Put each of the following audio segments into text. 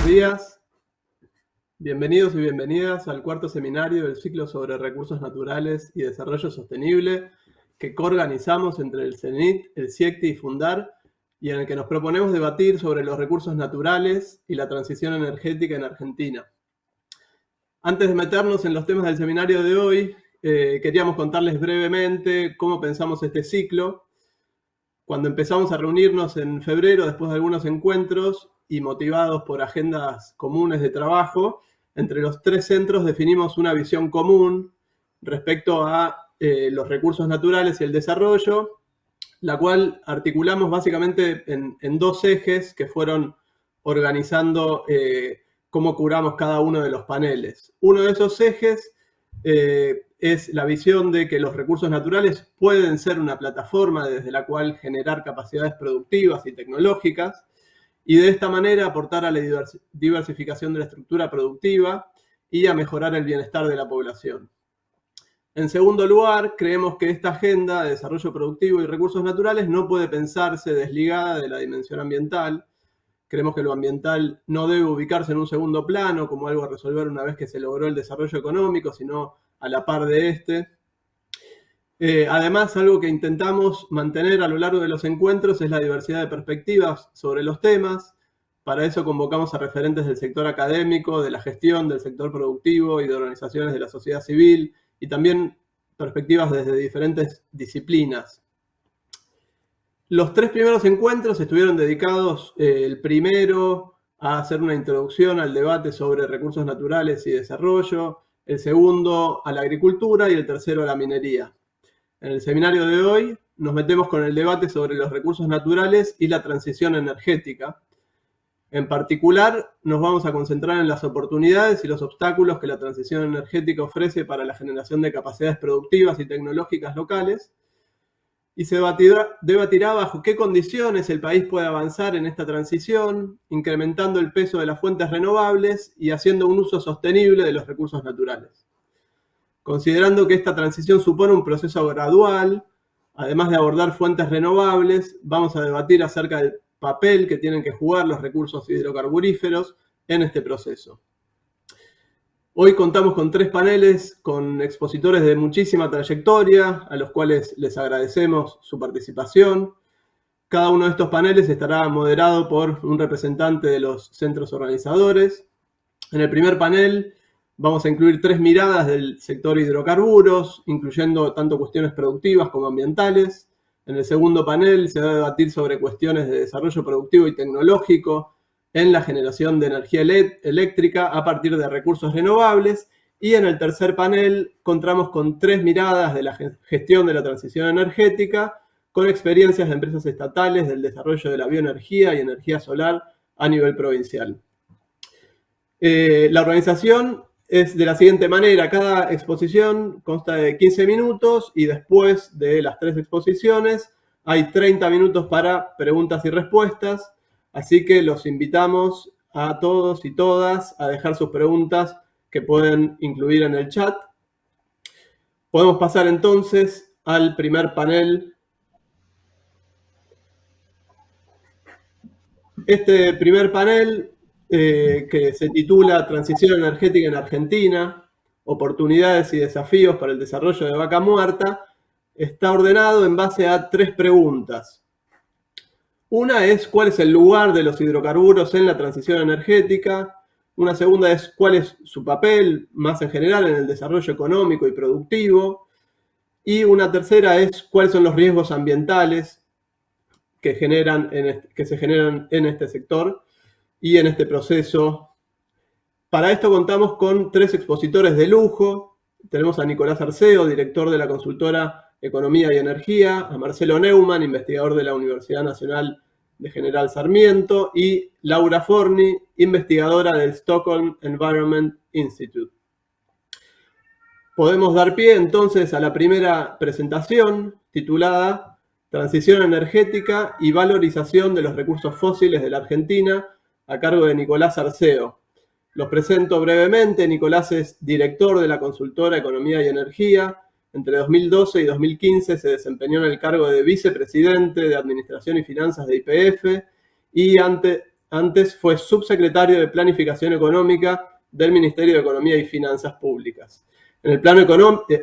días. Bienvenidos y bienvenidas al cuarto seminario del ciclo sobre recursos naturales y desarrollo sostenible que coorganizamos entre el CENIT, el CIECTI y Fundar, y en el que nos proponemos debatir sobre los recursos naturales y la transición energética en Argentina. Antes de meternos en los temas del seminario de hoy, queríamos contarles brevemente cómo pensamos este ciclo. Cuando empezamos a reunirnos en febrero, después de algunos encuentros y motivados por agendas comunes de trabajo, entre los tres centros definimos una visión común respecto a los recursos naturales y el desarrollo, la cual articulamos básicamente en dos ejes que fueron organizando cómo curamos cada uno de los paneles. Uno de esos ejes es la visión de que los recursos naturales pueden ser una plataforma desde la cual generar capacidades productivas y tecnológicas y de esta manera aportar a la diversificación de la estructura productiva y a mejorar el bienestar de la población. En segundo lugar, creemos que esta agenda de desarrollo productivo y recursos naturales no puede pensarse desligada de la dimensión ambiental. Creemos que lo ambiental no debe ubicarse en un segundo plano como algo a resolver una vez que se logró el desarrollo económico, sino a la par de este. Además, algo que intentamos mantener a lo largo de los encuentros es la diversidad de perspectivas sobre los temas. Para eso convocamos a referentes del sector académico, de la gestión, del sector productivo y de organizaciones de la sociedad civil, y también perspectivas desde diferentes disciplinas. Los tres primeros encuentros estuvieron dedicados, el primero a hacer una introducción al debate sobre recursos naturales y desarrollo, el segundo a la agricultura y el tercero a la minería. En el seminario de hoy nos metemos con el debate sobre los recursos naturales y la transición energética. En particular, nos vamos a concentrar en las oportunidades y los obstáculos que la transición energética ofrece para la generación de capacidades productivas y tecnológicas locales, y se debatirá bajo qué condiciones el país puede avanzar en esta transición, incrementando el peso de las fuentes renovables y haciendo un uso sostenible de los recursos naturales. Considerando que esta transición supone un proceso gradual, además de abordar fuentes renovables, vamos a debatir acerca del papel que tienen que jugar los recursos hidrocarburíferos en este proceso. Hoy contamos con tres paneles con expositores de muchísima trayectoria, a los cuales les agradecemos su participación. Cada uno de estos paneles estará moderado por un representante de los centros organizadores. En el primer panel vamos a incluir tres miradas del sector hidrocarburos, incluyendo tanto cuestiones productivas como ambientales. En el segundo panel se va a debatir sobre cuestiones de desarrollo productivo y tecnológico en la generación de energía eléctrica a partir de recursos renovables. Y en el tercer panel contamos con tres miradas de la gestión de la transición energética, con experiencias de empresas estatales del desarrollo de la bioenergía y energía solar a nivel provincial. La organización es de la siguiente manera: cada exposición consta de 15 minutos y después de las tres exposiciones hay 30 minutos para preguntas y respuestas, así que los invitamos a todos y todas a dejar sus preguntas que pueden incluir en el chat. Podemos pasar entonces al primer panel. Este primer panel, que se titula Transición energética en Argentina, oportunidades y desafíos para el desarrollo de Vaca Muerta, está ordenado en base a tres preguntas. Una es cuál es el lugar de los hidrocarburos en la transición energética. Una segunda es cuál es su papel más en general en el desarrollo económico y productivo. Y una tercera es cuáles son los riesgos ambientales que se generan en este sector y en este proceso. Para esto contamos con tres expositores de lujo. Tenemos a Nicolás Arceo, director de la consultora Economía y Energía, a Marcelo Neumann, investigador de la Universidad Nacional de General Sarmiento, y Laura Forni, investigadora del Stockholm Environment Institute. Podemos dar pie entonces a la primera presentación, titulada Transición energética y valorización de los recursos fósiles de la Argentina, a cargo de Nicolás Arceo. Los presento brevemente. Nicolás es director de la consultora Economía y Energía. Entre 2012 y 2015 se desempeñó en el cargo de vicepresidente de Administración y Finanzas de YPF y Antes fue subsecretario de Planificación Económica del Ministerio de Economía y Finanzas Públicas. En el plano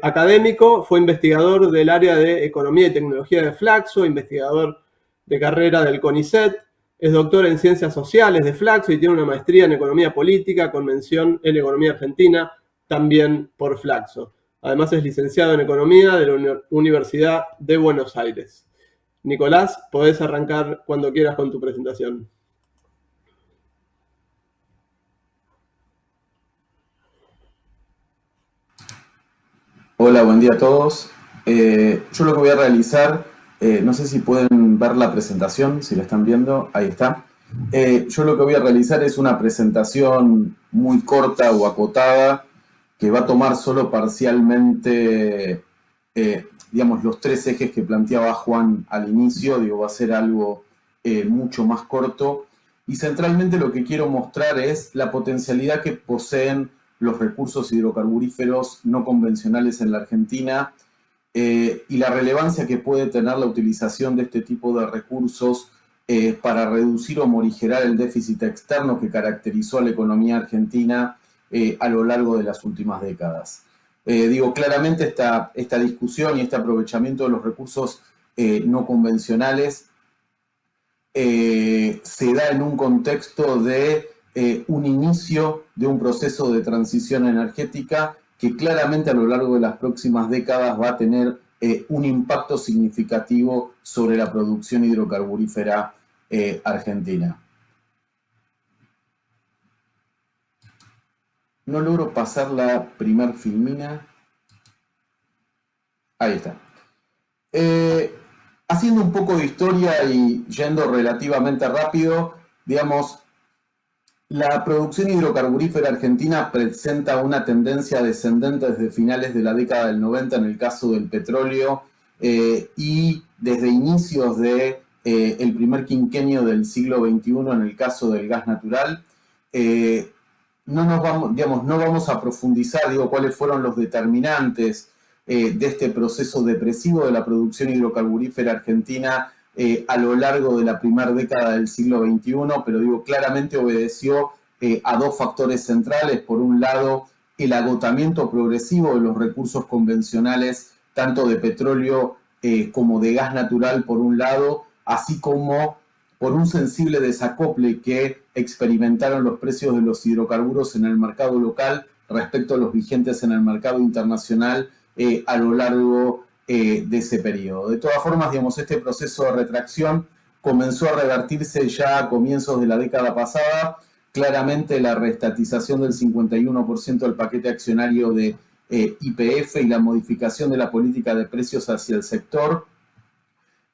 académico fue investigador del área de Economía y Tecnología de Flaxo, investigador de carrera del CONICET, es doctor en Ciencias Sociales de Flaxo y tiene una maestría en Economía Política con mención en Economía Argentina, también por Flaxo. Además es licenciado en Economía de la Universidad de Buenos Aires. Nicolás, podés arrancar cuando quieras con tu presentación. Hola, buen día a todos. Yo lo que voy a realizar, no sé si pueden ver la presentación, si la están viendo, ahí está. Yo lo que voy a realizar es una presentación muy corta o acotada que va a tomar solo parcialmente, digamos, los tres ejes que planteaba Juan al inicio. Digo, va a ser algo mucho más corto. Y centralmente lo que quiero mostrar es la potencialidad que poseen los recursos hidrocarburíferos no convencionales en la Argentina y la relevancia que puede tener la utilización de este tipo de recursos para reducir o morigerar el déficit externo que caracterizó a la economía argentina a lo largo de las últimas décadas. Claramente esta discusión y este aprovechamiento de los recursos no convencionales se da en un contexto de un inicio de un proceso de transición energética que claramente a lo largo de las próximas décadas va a tener un impacto significativo sobre la producción hidrocarburífera argentina. No logro pasar la primer filmina. Ahí está. Haciendo un poco de historia y yendo relativamente rápido, digamos, la producción hidrocarburífera argentina presenta una tendencia descendente desde finales de la década del 90 en el caso del petróleo y desde inicios de el primer quinquenio del siglo XXI en el caso del gas natural. No vamos a profundizar, cuáles fueron los determinantes de este proceso depresivo de la producción hidrocarburífera argentina a lo largo de la primera década del siglo XXI, pero claramente obedeció a dos factores centrales. Por un lado, el agotamiento progresivo de los recursos convencionales, tanto de petróleo como de gas natural, por un lado, así como por un sensible desacople que experimentaron los precios de los hidrocarburos en el mercado local respecto a los vigentes en el mercado internacional a lo largo de ese periodo. De todas formas, este proceso de retracción comenzó a revertirse ya a comienzos de la década pasada. Claramente la reestatización del 51% del paquete accionario de YPF y la modificación de la política de precios hacia el sector,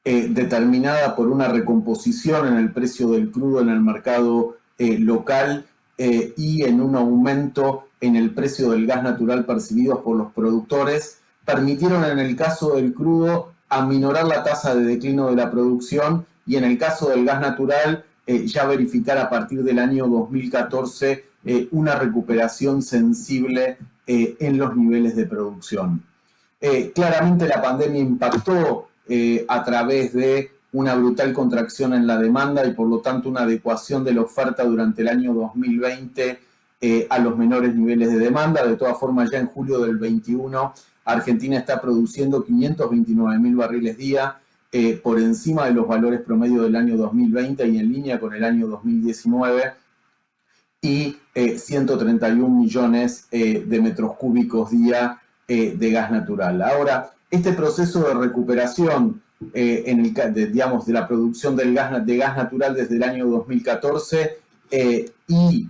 determinada por una recomposición en el precio del crudo en el mercado local y en un aumento en el precio del gas natural percibidos por los productores, permitieron en el caso del crudo aminorar la tasa de declino de la producción y en el caso del gas natural ya verificar a partir del año 2014 una recuperación sensible en los niveles de producción. Claramente la pandemia impactó a través de una brutal contracción en la demanda y por lo tanto una adecuación de la oferta durante el año 2020 a los menores niveles de demanda. De todas formas, ya en julio del 21, Argentina está produciendo 529.000 barriles día, por encima de los valores promedio del año 2020 y en línea con el año 2019, y 131 millones de metros cúbicos día de gas natural. Ahora, este proceso de recuperación de la producción de gas natural desde el año 2014 y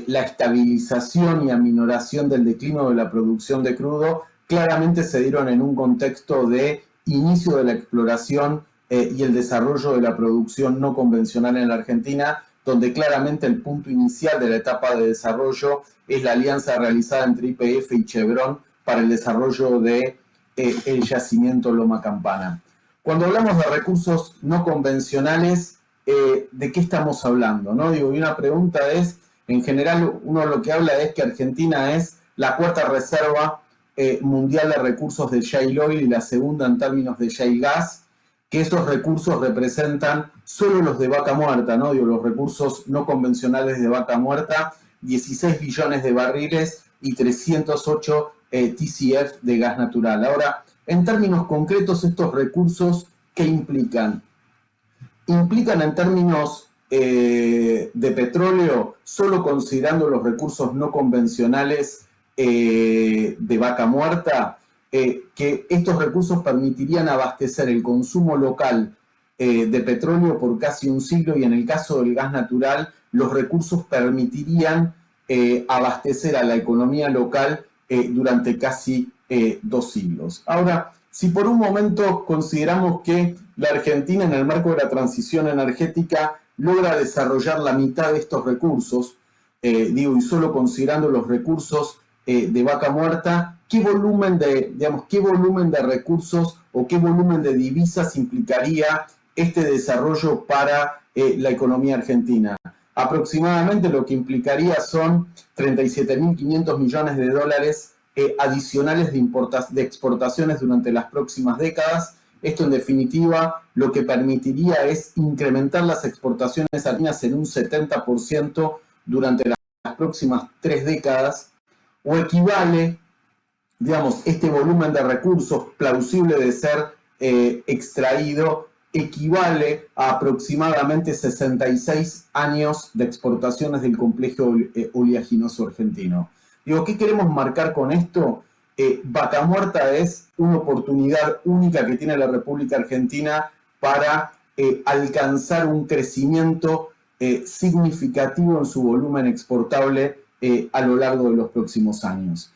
la estabilización y aminoración del declino de la producción de crudo claramente se dieron en un contexto de inicio de la exploración y el desarrollo de la producción no convencional en la Argentina, donde claramente el punto inicial de la etapa de desarrollo es la alianza realizada entre YPF y Chevron para el desarrollo de el yacimiento Loma Campana. Cuando hablamos de recursos no convencionales, ¿de qué estamos hablando? ¿No? Y una pregunta es, en general, uno lo que habla es que Argentina es la cuarta reserva mundial de recursos de shale oil y la segunda en términos de shale gas, que esos recursos representan solo los de Vaca Muerta, ¿no? Digo, los recursos no convencionales de Vaca Muerta, 16 billones de barriles y 308 TCF de gas natural. Ahora, en términos concretos, estos recursos, ¿qué implican? Implican en términos de petróleo, solo considerando los recursos no convencionales de Vaca Muerta, que estos recursos permitirían abastecer el consumo local de petróleo por casi un siglo, y en el caso del gas natural, los recursos permitirían abastecer a la economía local durante casi 2 siglos. Ahora, si por un momento consideramos que la Argentina, en el marco de la transición energética, logra desarrollar la mitad de estos recursos, y solo considerando los recursos de Vaca Muerta, ¿qué volumen de recursos o qué volumen de divisas implicaría este desarrollo para la economía argentina? Aproximadamente lo que implicaría son 37.500 millones de dólares adicionales de exportaciones durante las próximas décadas. Esto, en definitiva, lo que permitiría es incrementar las exportaciones argentinas en un 70% durante las próximas 3 décadas, o equivale, digamos, este volumen de recursos plausible de ser extraído, equivale a aproximadamente 66 años de exportaciones del complejo oleaginoso argentino. Digo, ¿qué queremos marcar con esto? Vaca Muerta es una oportunidad única que tiene la República Argentina para alcanzar un crecimiento significativo en su volumen exportable a lo largo de los próximos años.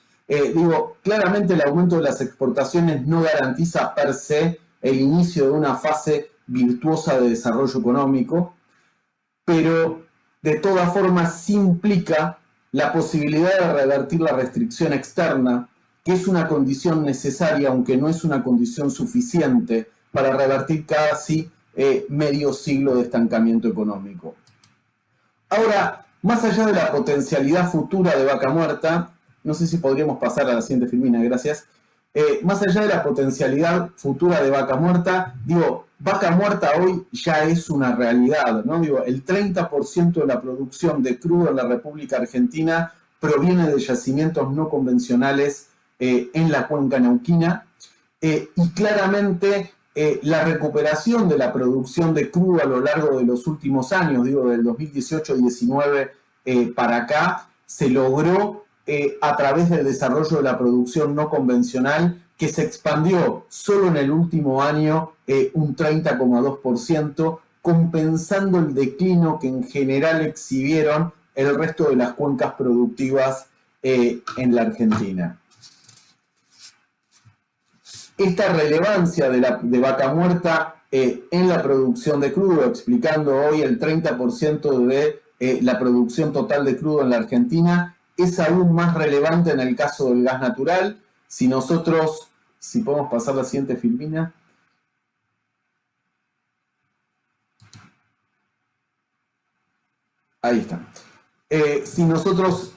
Claramente el aumento de las exportaciones no garantiza per se el inicio de una fase virtuosa de desarrollo económico, pero de todas formas sí implica la posibilidad de revertir la restricción externa, que es una condición necesaria, aunque no es una condición suficiente, para revertir casi medio siglo de estancamiento económico. Ahora, más allá de la potencialidad futura de Vaca Muerta, no sé si podríamos pasar a la siguiente filmina, gracias. Más allá de la potencialidad futura de Vaca Muerta, Vaca Muerta hoy ya es una realidad, ¿no? El 30% de la producción de crudo en la República Argentina proviene de yacimientos no convencionales en la cuenca neuquina, y claramente la recuperación de la producción de crudo a lo largo de los últimos años, del 2018-19 para acá, se logró a través del desarrollo de la producción no convencional, que se expandió solo en el último año un 30,2%, compensando el declino que en general exhibieron el resto de las cuencas productivas en la Argentina. Esta relevancia de Vaca Muerta en la producción de crudo, explicando hoy el 30% de la producción total de crudo en la Argentina, es aún más relevante en el caso del gas natural. Si podemos pasar la siguiente filmina. Ahí está. Si nosotros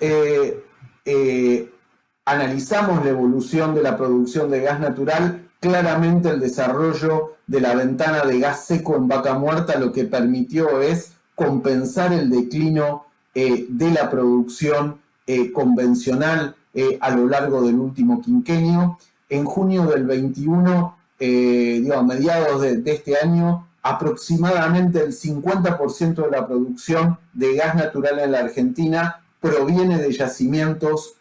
analizamos la evolución de la producción de gas natural, claramente el desarrollo de la ventana de gas seco en Vaca Muerta lo que permitió es compensar el declino de la producción convencional a lo largo del último quinquenio. En junio del 21, a mediados de este año, aproximadamente el 50% de la producción de gas natural en la Argentina proviene de yacimientos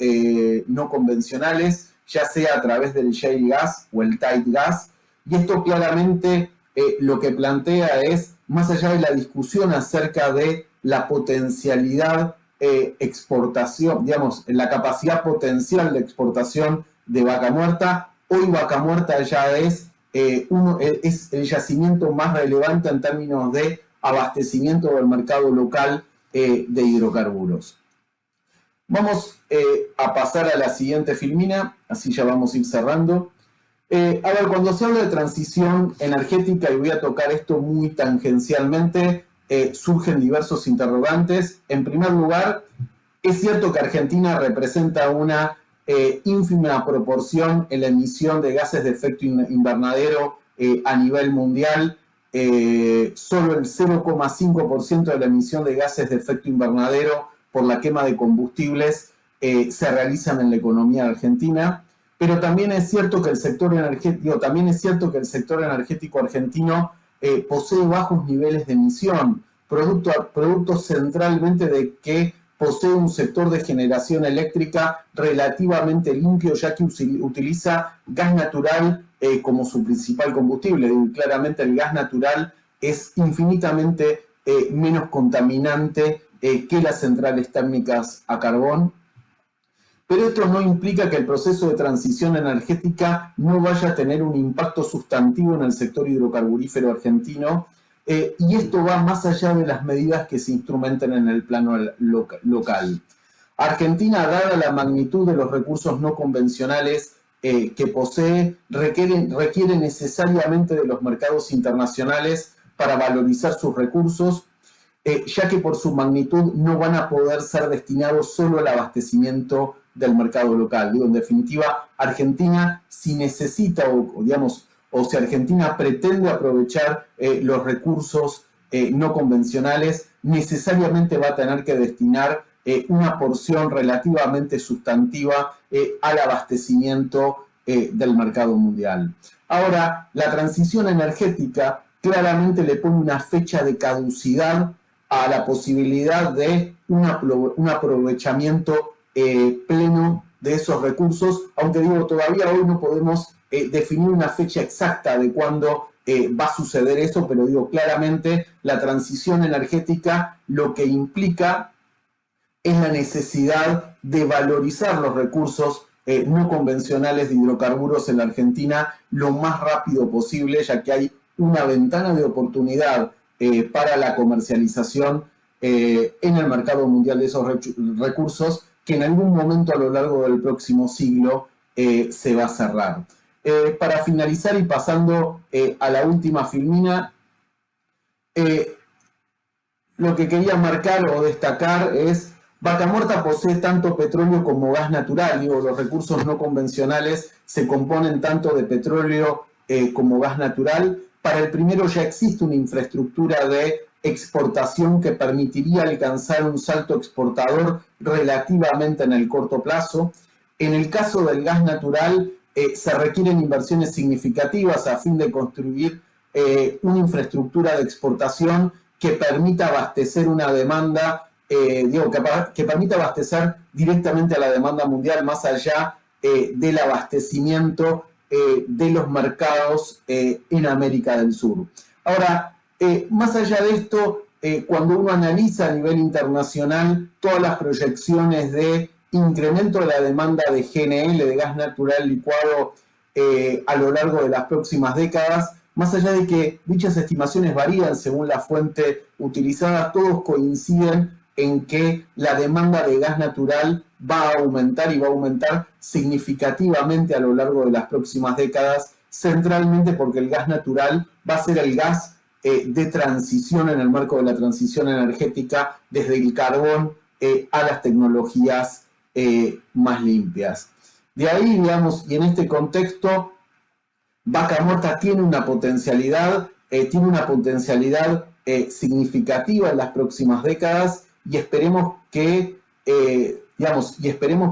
no convencionales, ya sea a través del shale gas o el tight gas, y esto claramente lo que plantea es, más allá de la discusión acerca de la potencialidad exportación, la capacidad potencial de exportación de Vaca Muerta, hoy Vaca Muerta ya es el yacimiento más relevante en términos de abastecimiento del mercado local de hidrocarburos. Vamos a pasar a la siguiente filmina, así ya vamos a ir cerrando. Cuando se habla de transición energética, y voy a tocar esto muy tangencialmente, surgen diversos interrogantes. En primer lugar, es cierto que Argentina representa una ínfima proporción en la emisión de gases de efecto invernadero a nivel mundial, solo el 0,5% de la emisión de gases de efecto invernadero por la quema de combustibles se realizan en la economía argentina. Pero también es cierto que el sector energético argentino posee bajos niveles de emisión, producto centralmente de que posee un sector de generación eléctrica relativamente limpio, ya que utiliza gas natural como su principal combustible. Y claramente el gas natural es infinitamente menos contaminante que las centrales térmicas a carbón. Pero esto no implica que el proceso de transición energética no vaya a tener un impacto sustantivo en el sector hidrocarburífero argentino, y esto va más allá de las medidas que se instrumenten en el plano local. Argentina, dada la magnitud de los recursos no convencionales que posee, requiere necesariamente de los mercados internacionales para valorizar sus recursos, ya que por su magnitud no van a poder ser destinados solo al abastecimiento del mercado local. Digo, en definitiva, Argentina, si necesita o si Argentina pretende aprovechar los recursos no convencionales, necesariamente va a tener que destinar una porción relativamente sustantiva al abastecimiento del mercado mundial. Ahora, la transición energética claramente le pone una fecha de caducidad a la posibilidad de un aprovechamiento pleno de esos recursos, aunque digo, todavía hoy no podemos definir una fecha exacta de cuándo va a suceder eso, pero digo, claramente la transición energética lo que implica es la necesidad de valorizar los recursos no convencionales de hidrocarburos en la Argentina lo más rápido posible, ya que hay una ventana de oportunidad para la comercialización en el mercado mundial de esos recursos que en algún momento a lo largo del próximo siglo se va a cerrar. Para finalizar y pasando a la última filmina, lo que quería marcar o destacar es: Vaca Muerta posee tanto petróleo como gas natural. Digo, los recursos no convencionales se componen tanto de petróleo como gas natural. Para el primero ya existe una infraestructura de exportación que permitiría alcanzar un salto exportador relativamente en el corto plazo. En el caso del gas natural, se requieren inversiones significativas a fin de construir una infraestructura de exportación que permita abastecer una demanda, que permita abastecer directamente a la demanda mundial, más allá del abastecimiento de los mercados en América del Sur. Ahora, más allá de esto, cuando uno analiza a nivel internacional todas las proyecciones de incremento de la demanda de GNL, de gas natural licuado, a lo largo de las próximas décadas, más allá de que dichas estimaciones varían según la fuente utilizada, todos coinciden en que la demanda de gas natural va a aumentar y va a aumentar significativamente a lo largo de las próximas décadas, centralmente porque el gas natural va a ser el gas de transición en el marco de la transición energética desde el carbón a las tecnologías más limpias. De ahí, digamos, y en este contexto, Vaca Muerta tiene una potencialidad significativa en las próximas décadas, y esperemos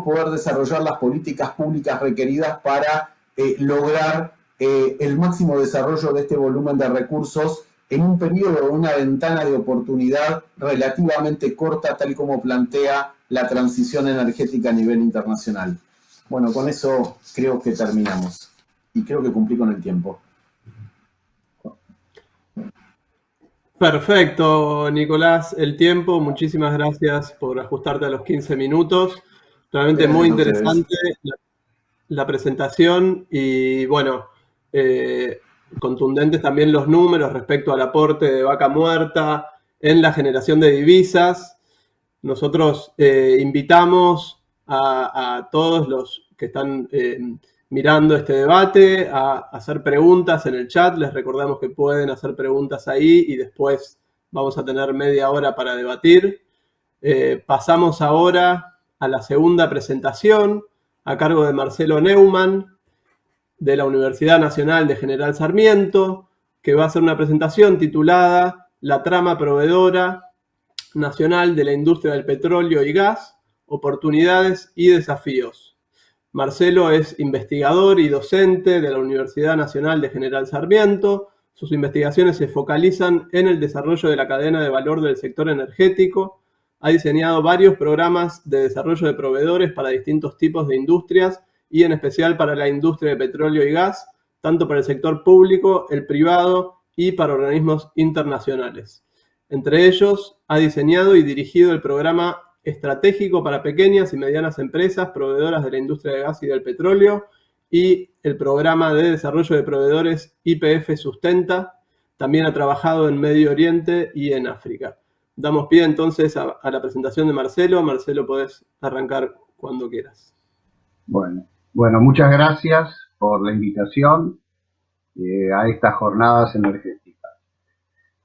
poder desarrollar las políticas públicas requeridas para lograr el máximo desarrollo de este volumen de recursos en un periodo o una ventana de oportunidad relativamente corta, tal como plantea la transición energética a nivel internacional. Bueno, con eso creo que terminamos. Y creo que cumplí con el tiempo. Perfecto, Nicolás, el tiempo. Muchísimas gracias por ajustarte a los 15 minutos. Realmente Gracias muy a ustedes. interesante la presentación y, bueno, contundentes también los números respecto al aporte de Vaca Muerta en la generación de divisas. Nosotros invitamos a todos los que están mirando este debate a hacer preguntas en el chat. Les recordamos que pueden hacer preguntas ahí y después vamos a tener media hora para debatir. Pasamos ahora a la segunda presentación a cargo de Marcelo Neumann. de la Universidad Nacional de General Sarmiento, que va a hacer una presentación titulada La trama proveedora nacional de la industria del petróleo y gas, oportunidades y desafíos. Marcelo es investigador y docente de la Universidad Nacional de General Sarmiento. Sus investigaciones se focalizan en el desarrollo de la cadena de valor del sector energético. Ha diseñado varios programas de desarrollo de proveedores para distintos tipos de industrias y en especial para la industria de petróleo y gas, tanto para el sector público, el privado y para organismos internacionales. Entre ellos, ha diseñado y dirigido el programa estratégico para pequeñas y medianas empresas proveedoras de la industria de gas y del petróleo y el programa de desarrollo de proveedores YPF Sustenta. También ha trabajado en Medio Oriente y en África. Damos pie entonces a la presentación de Marcelo. Marcelo, podés arrancar cuando quieras. Bueno, muchas gracias por la invitación a estas jornadas energéticas.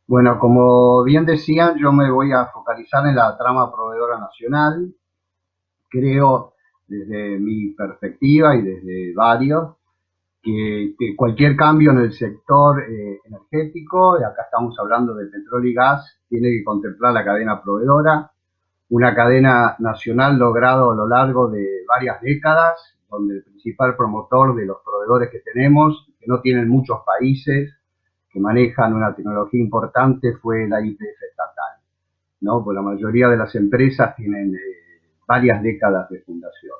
Bueno, como bien decían, yo me voy a focalizar en la trama proveedora nacional. Creo, desde mi perspectiva y desde varios, que cualquier cambio en el sector energético, y acá estamos hablando de petróleo y gas, tiene que contemplar la cadena proveedora, una cadena nacional logrado a lo largo de varias décadas, donde el principal promotor de los proveedores que tenemos, que no tienen muchos países, que manejan una tecnología importante, fue la YPF estatal, ¿no? Pues la mayoría de las empresas tienen varias décadas de fundación.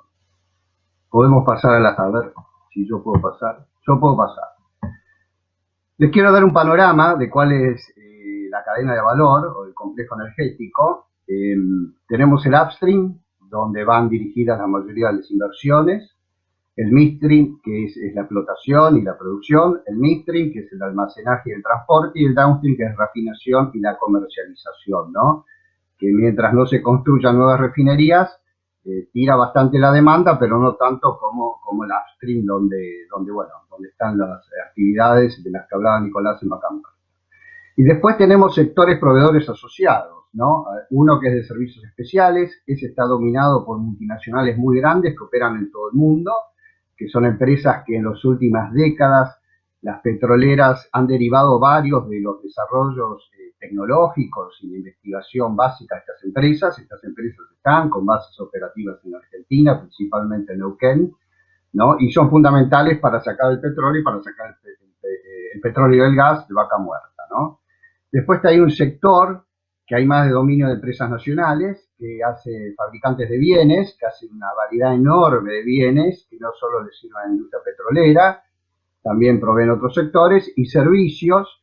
Podemos pasar a ver si yo puedo pasar. Yo puedo pasar. Les quiero dar un panorama de cuál es la cadena de valor o el complejo energético. Tenemos el upstream, donde van dirigidas la mayoría de las inversiones. El midstream, que es la explotación y la producción, el midstream, que es el almacenaje y el transporte, y el downstream, que es refinación y la comercialización, ¿no? Que mientras no se construyan nuevas refinerías, tira bastante la demanda, pero no tanto como el upstream, donde están las actividades de las que hablaba Nicolás en Vaca Muerta. Y después tenemos sectores proveedores asociados, ¿no? Uno que es de servicios especiales, ese está dominado por multinacionales muy grandes que operan en todo el mundo, que son empresas que en las últimas décadas las petroleras han derivado varios de los desarrollos tecnológicos y de investigación básica de estas empresas. Estas empresas están con bases operativas en Argentina, principalmente en Neuquén, ¿no? Y son fundamentales para sacar el petróleo y para sacar el petróleo y el gas de Vaca Muerta, ¿no? Después hay un sector que hay más de dominio de empresas nacionales, que hace fabricantes de bienes, que hacen una variedad enorme de bienes, que no solo les sirven a la industria petrolera, también proveen otros sectores, y servicios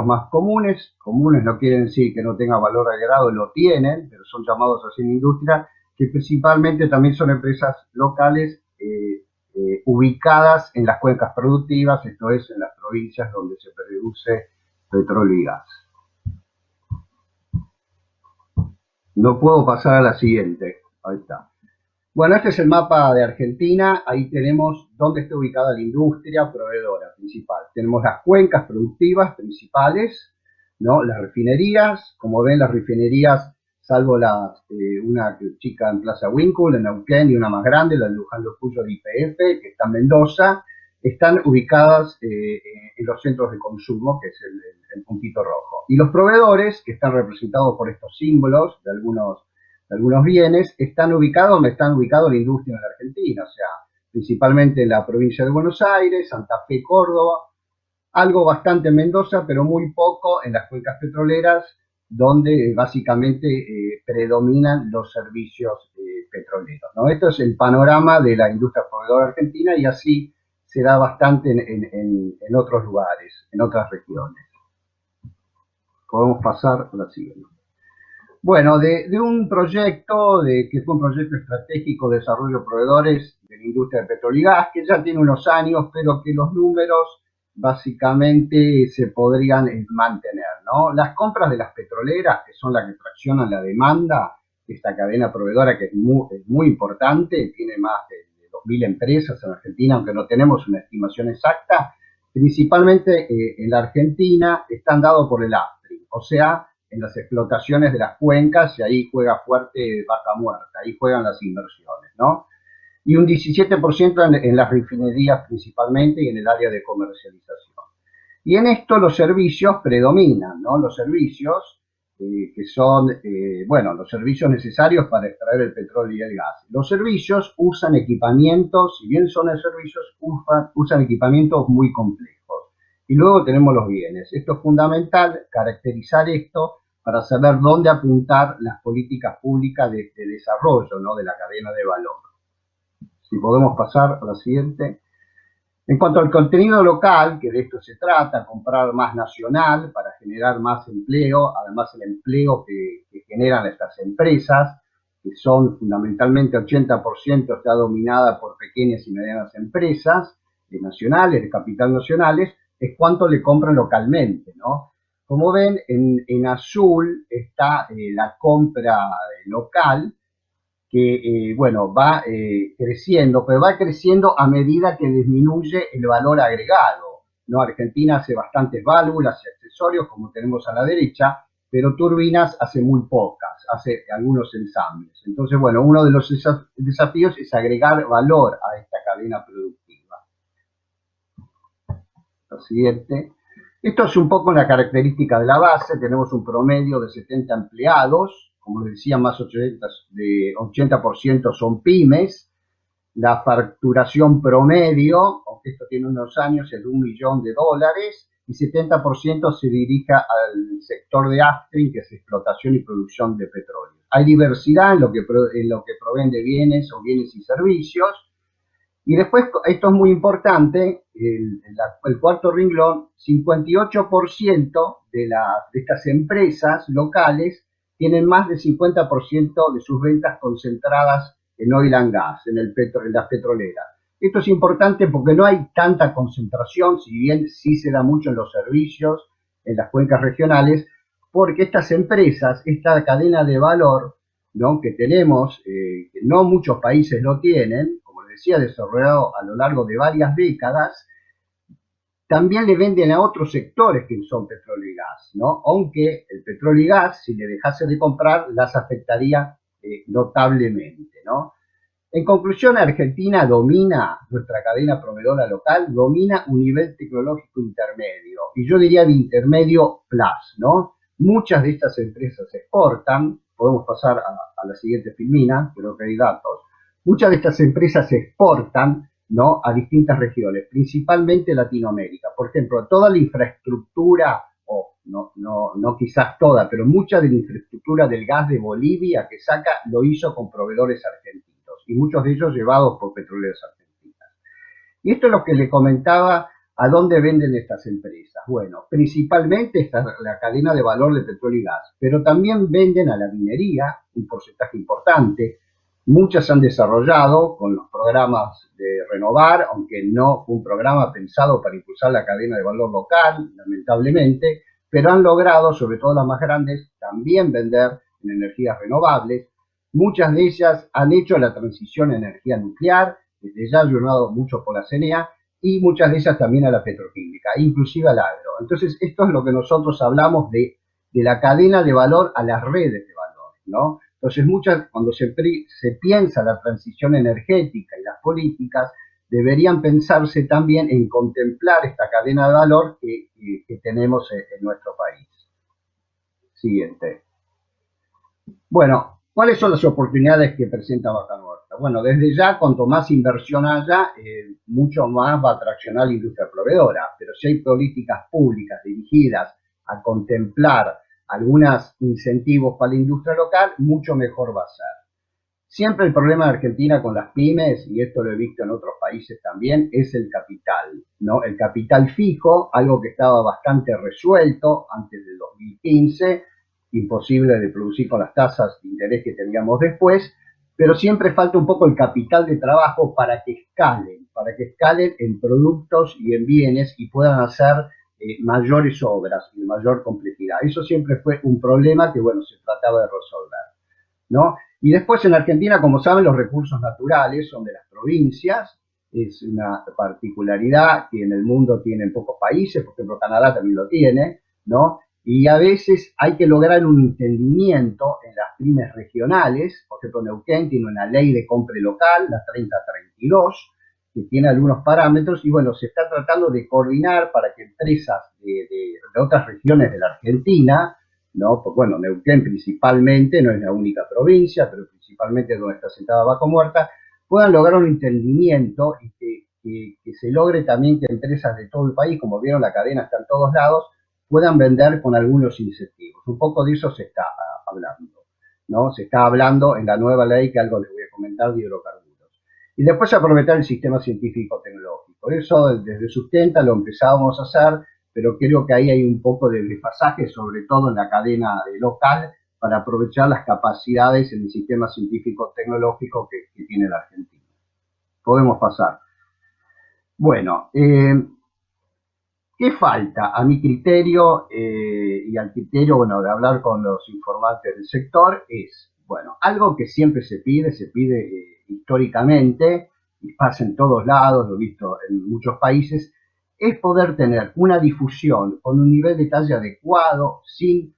más comunes no quieren decir que no tenga valor agregado, lo tienen, pero son llamados así en industria, que principalmente también son empresas locales ubicadas en las cuencas productivas, esto es, en las provincias donde se produce petróleo y gas. No puedo pasar a la siguiente. Ahí está. Bueno, este es el mapa de Argentina. Ahí tenemos dónde está ubicada la industria proveedora principal. Tenemos las cuencas productivas principales, ¿no? Las refinerías. Como ven, las refinerías, salvo una chica en Plaza Winkle, en Neuquén, y una más grande, la de Luján Los Cuyos de YPF, que está en Mendoza, están ubicadas en los centros de consumo, que es el puntito rojo. Y los proveedores, que están representados por estos símbolos de algunos bienes, están ubicados donde están ubicados la industria en la Argentina, o sea, principalmente en la provincia de Buenos Aires, Santa Fe, Córdoba, algo bastante en Mendoza, pero muy poco en las cuencas petroleras, donde básicamente predominan los servicios petroleros, ¿no? Esto es el panorama de la industria proveedora argentina, y así se da bastante en otros lugares, en otras regiones. Podemos pasar a la siguiente. Bueno, de un proyecto, que fue un proyecto estratégico de desarrollo de proveedores de la industria de petróleo y gas, que ya tiene unos años, pero que los números básicamente se podrían mantener, ¿no? Las compras de las petroleras, que son las que traccionan la demanda de esta cadena proveedora, que es muy importante, tiene más de 2.000 empresas en Argentina, aunque no tenemos una estimación exacta, principalmente en la Argentina están dados por el upstream, o sea, en las explotaciones de las cuencas, y ahí juega fuerte Vaca Muerta, ahí juegan las inversiones, ¿no? y un 17% en las refinerías principalmente y en el área de comercialización. Y en esto los servicios predominan, ¿no? Los servicios que son, bueno, los servicios necesarios para extraer el petróleo y el gas. Los servicios usan equipamientos, si bien son servicios, usan equipamientos muy complejos. Y luego tenemos los bienes. Esto es fundamental, caracterizar esto para saber dónde apuntar las políticas públicas de desarrollo, ¿no? De la cadena de valor. Si podemos pasar a la siguiente. En cuanto al contenido local, que de esto se trata, comprar más nacional para generar más empleo, además el empleo que generan estas empresas, que son fundamentalmente 80% está dominada por pequeñas y medianas empresas nacionales, de capital nacionales, es cuánto le compran localmente, ¿no? Como ven, en azul está la compra local, que, bueno, va creciendo, pero va creciendo a medida que disminuye el valor agregado, ¿no? Argentina hace bastantes válvulas y accesorios, como tenemos a la derecha, pero turbinas hace muy pocas, hace algunos ensambles. Entonces, bueno, uno de los desafíos es agregar valor a esta cadena productiva. Lo siguiente. Esto es un poco la característica de la base. Tenemos un promedio de 70 empleados, como les decía, más de 80% son pymes. La facturación promedio, aunque esto tiene unos años, es de $1 millón, y 70% se dirige al sector de upstream, que es explotación y producción de petróleo. Hay diversidad en lo que proveen de bienes o bienes y servicios. Y después, esto es muy importante, el cuarto renglón, 58% de estas empresas locales tienen más del 50% de sus ventas concentradas en oil and gas, en las petroleras. Esto es importante porque no hay tanta concentración, si bien sí se da mucho en los servicios, en las cuencas regionales, porque estas empresas, esta cadena de valor, ¿no? Que tenemos, que no muchos países lo tienen, como les decía, desarrollado a lo largo de varias décadas, también le venden a otros sectores que son petróleo y gas, ¿no? Aunque el petróleo y gas, si le dejase de comprar, las afectaría notablemente, ¿no? En conclusión, Argentina domina, nuestra cadena proveedora local, domina un nivel tecnológico intermedio, y yo diría de intermedio plus, ¿no? Muchas de estas empresas exportan, podemos pasar a la siguiente filmina, creo que hay datos, muchas de estas empresas exportan, ¿no? A distintas regiones, principalmente Latinoamérica. Por ejemplo, toda la infraestructura, o no quizás toda, pero mucha de la infraestructura del gas de Bolivia que saca lo hizo con proveedores argentinos, y muchos de ellos llevados por petroleras argentinas. Y esto es lo que le comentaba, ¿a dónde venden estas empresas? Bueno, principalmente está la cadena de valor de petróleo y gas, pero también venden a la minería, un porcentaje importante. Muchas se han desarrollado con los programas de Renovar, aunque no fue un programa pensado para impulsar la cadena de valor local, lamentablemente, pero han logrado, sobre todo las más grandes, también vender en energías renovables. Muchas de ellas han hecho la transición a energía nuclear, desde ya ayudado mucho por la CNA, y muchas de ellas también a la petroquímica, inclusive al agro. Entonces, esto es lo que nosotros hablamos de la cadena de valor a las redes de valor, ¿no? Entonces, cuando se piensa la transición energética y las políticas, deberían pensarse también en contemplar esta cadena de valor que tenemos en nuestro país. Siguiente. Bueno, ¿cuáles son las oportunidades que presenta Vaca Muerta? Bueno, desde ya, cuanto más inversión haya, mucho más va a traccionar la industria proveedora, pero si hay políticas públicas dirigidas a contemplar algunos incentivos para la industria local, mucho mejor va a ser. Siempre el problema de Argentina con las pymes, y esto lo he visto en otros países también, es el capital, ¿no? El capital fijo, algo que estaba bastante resuelto antes del 2015, imposible de producir con las tasas de interés que teníamos después, pero siempre falta un poco el capital de trabajo para que escalen en productos y en bienes y puedan hacer mayores obras y de mayor complejidad. Eso siempre fue un problema que, bueno, se trataba de resolver, ¿no? Y después en Argentina, como saben, los recursos naturales son de las provincias, es una particularidad que en el mundo tienen pocos países, por ejemplo Canadá también lo tiene, ¿no? Y a veces hay que lograr un entendimiento en las pymes regionales. Por ejemplo, Neuquén tiene una ley de compra local, la 3032, que tiene algunos parámetros, y bueno, se está tratando de coordinar para que empresas de otras regiones de la Argentina, ¿no? Pues bueno, Neuquén principalmente, no es la única provincia, pero principalmente donde está sentada Vaca Muerta, puedan lograr un entendimiento y que se logre también que empresas de todo el país, como vieron, la cadena está en todos lados, puedan vender con algunos incentivos. Un poco de eso se está hablando, ¿no? Se está hablando en la nueva ley, que algo les voy a comentar, de hidrocarburos. Y después aprovechar el sistema científico-tecnológico. Eso desde Sustenta lo empezábamos a hacer, pero creo que ahí hay un poco de desfasaje, sobre todo en la cadena local, para aprovechar las capacidades en el sistema científico-tecnológico que tiene la Argentina. Podemos pasar. Bueno, ¿qué falta? A mi criterio y al criterio, bueno, de hablar con los informantes del sector, es, bueno, algo que siempre se pide históricamente, y pasa en todos lados, lo he visto en muchos países, es poder tener una difusión con un nivel de detalle adecuado, sin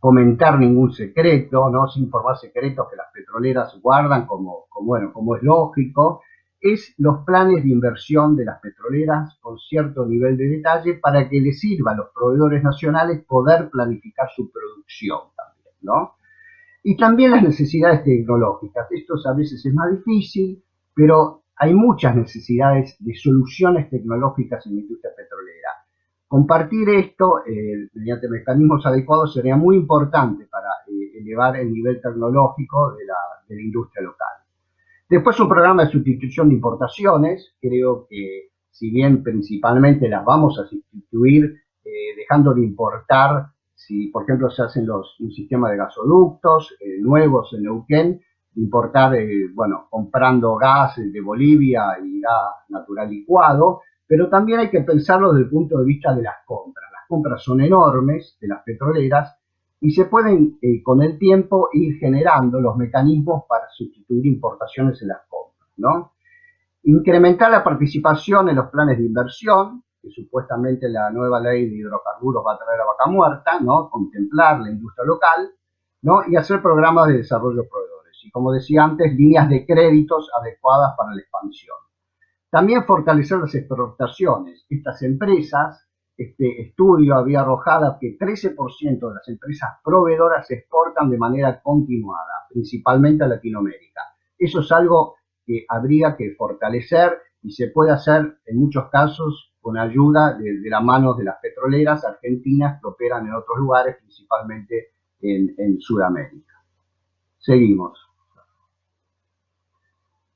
comentar ningún secreto, ¿no? Sin informar secretos que las petroleras guardan bueno, como es lógico, es los planes de inversión de las petroleras con cierto nivel de detalle para que les sirva a los proveedores nacionales poder planificar su producción también, ¿no? Y también las necesidades tecnológicas. Esto a veces es más difícil, pero hay muchas necesidades de soluciones tecnológicas en la industria petrolera. Compartir esto mediante mecanismos adecuados sería muy importante para elevar el nivel tecnológico de la industria local. Después un programa de sustitución de importaciones. Creo que si bien principalmente las vamos a sustituir dejando de importar, si por ejemplo se hacen un sistema de gasoductos nuevos en Neuquén, importar, bueno, comprando gas de Bolivia y gas natural licuado, pero también hay que pensarlo desde el punto de vista de las compras. Las compras son enormes de las petroleras y se pueden con el tiempo ir generando los mecanismos para sustituir importaciones en las compras, ¿no? Incrementar la participación en los planes de inversión, que supuestamente la nueva ley de hidrocarburos va a traer a Vaca Muerta, ¿no? Contemplar la industria local, ¿no? Y hacer programas de desarrollo de proveedores. Y como decía antes, líneas de créditos adecuadas para la expansión. También fortalecer las exportaciones. Estas empresas, este estudio había arrojado que 13% de las empresas proveedoras exportan de manera continuada, principalmente a Latinoamérica. Eso es algo que habría que fortalecer y se puede hacer en muchos casos con ayuda de la mano de las petroleras argentinas que operan en otros lugares, principalmente en Sudamérica. Seguimos.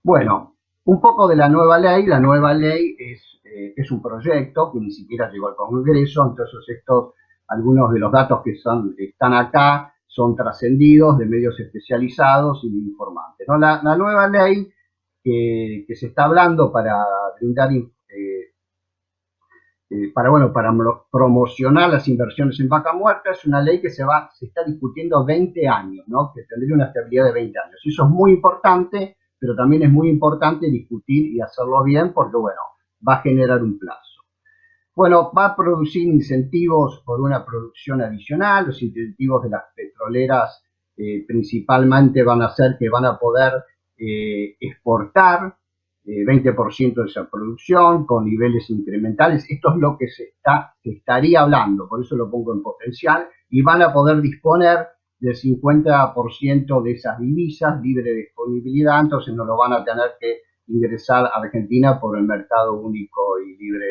Bueno, un poco de la nueva ley. La nueva ley es un proyecto que ni siquiera llegó al Congreso, entonces algunos de los datos que están acá son trascendidos de medios especializados y de informantes, ¿no? La nueva ley que se está hablando para brindar, para promocionar las inversiones en Vaca Muerta, es una ley que se está discutiendo 20 años, ¿no? Que tendría una estabilidad de 20 años. Eso es muy importante, pero también es muy importante discutir y hacerlo bien porque, bueno, va a generar un plazo. Bueno, va a producir incentivos por una producción adicional. Los incentivos de las petroleras principalmente van a hacer que van a poder exportar 20% de esa producción con niveles incrementales. Esto es lo que se estaría hablando, por eso lo pongo en potencial, y van a poder disponer del 50% de esas divisas libre de disponibilidad, entonces no lo van a tener que ingresar a Argentina por el mercado único y libre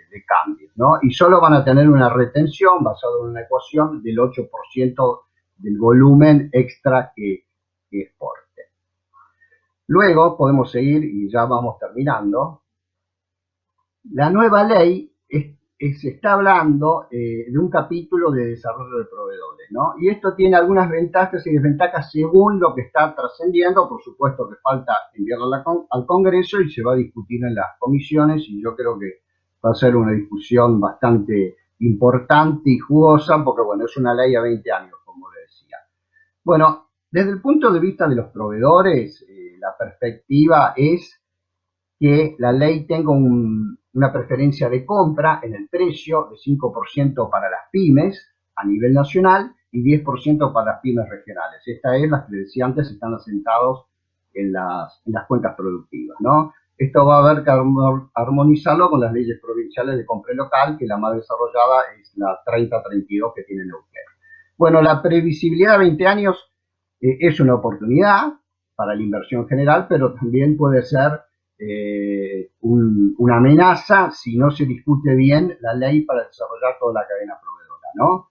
de cambios, ¿no? Y solo van a tener una retención basada en una ecuación del 8% del volumen extra que exporte. Luego podemos seguir y ya vamos terminando. La nueva ley se está hablando de un capítulo de desarrollo de proveedores, ¿no? Y esto tiene algunas ventajas y desventajas según lo que está trascendiendo. Por supuesto que falta enviarla al Congreso y se va a discutir en las comisiones, y yo creo que va a ser una discusión bastante importante y jugosa porque, bueno, es una ley a 20 años, como le decía. Bueno, desde el punto de vista de los proveedores, la perspectiva es que la ley tenga una preferencia de compra en el precio de 5% para las pymes a nivel nacional y 10% para las pymes regionales. Esta es, las que decía antes, están asentados en las cuencas productivas, ¿no? Esto va a haber que armonizarlo con las leyes provinciales de compra local, que la más desarrollada es la 3032 que tiene Neuquén. Bueno, la previsibilidad de 20 años es una oportunidad para la inversión general, pero también puede ser una amenaza si no se discute bien la ley para desarrollar toda la cadena proveedora, ¿no?